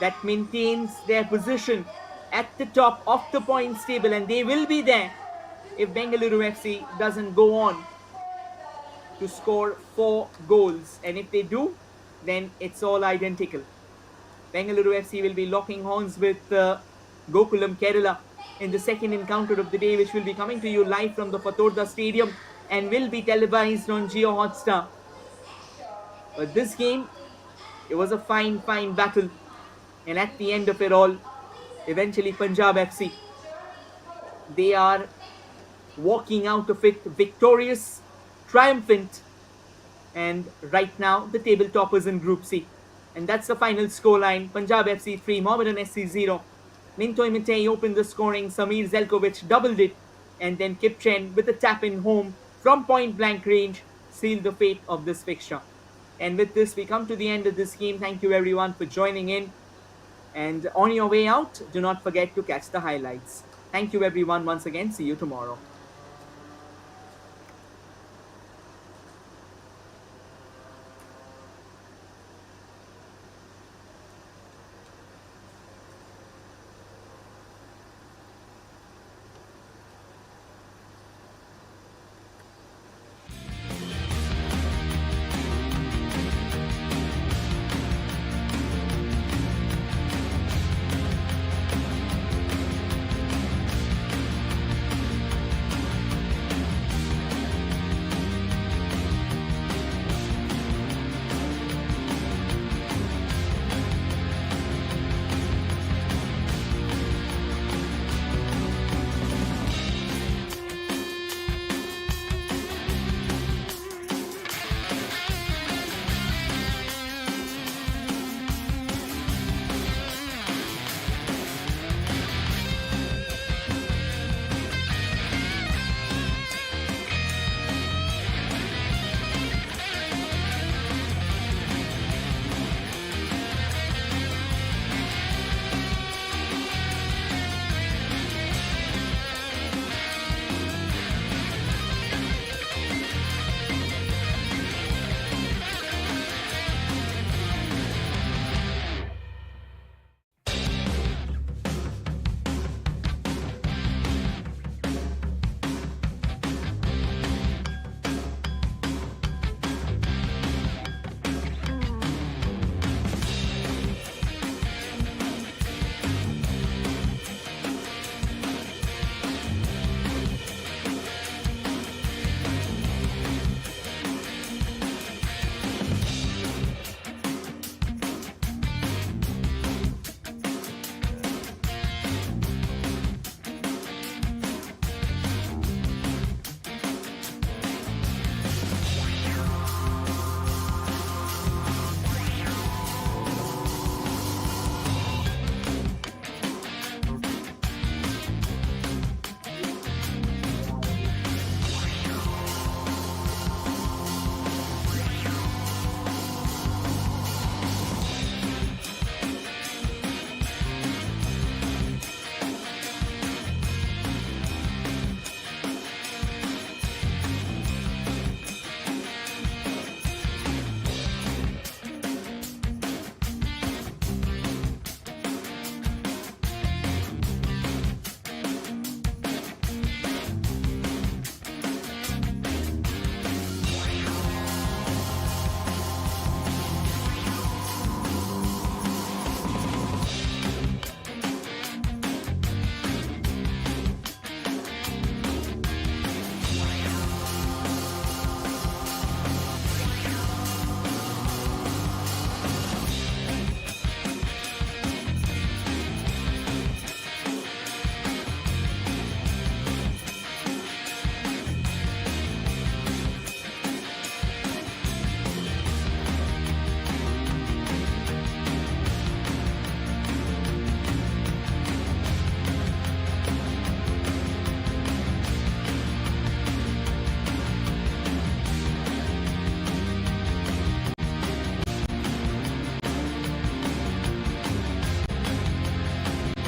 that maintains their position at the top of the points table, and they will be there if Bengaluru FC doesn't go on to score 4 goals. And if they do, then it's all identical. Bengaluru FC will be locking horns with Gokulam Kerala in the second encounter of the day, which will be coming to you live from the Fatorda Stadium and will be televised on Jio Hotstar. But this game, it was a fine battle. And at the end of it all, eventually Punjab FC, they are walking out of it victorious, triumphant, and right now the table toppers in Group C. And that's the final scoreline. Punjab FC 3, Mohammedan SC 0. Mintoy Mitei opened the scoring, Samir Zelkovic doubled it, and then Kipchen with a tap in home from point blank range sealed the fate of this fixture. And with this, we come to the end of this game. Thank you everyone for joining in. And on your way out, do not forget to catch the highlights. Thank you everyone once again. See you tomorrow.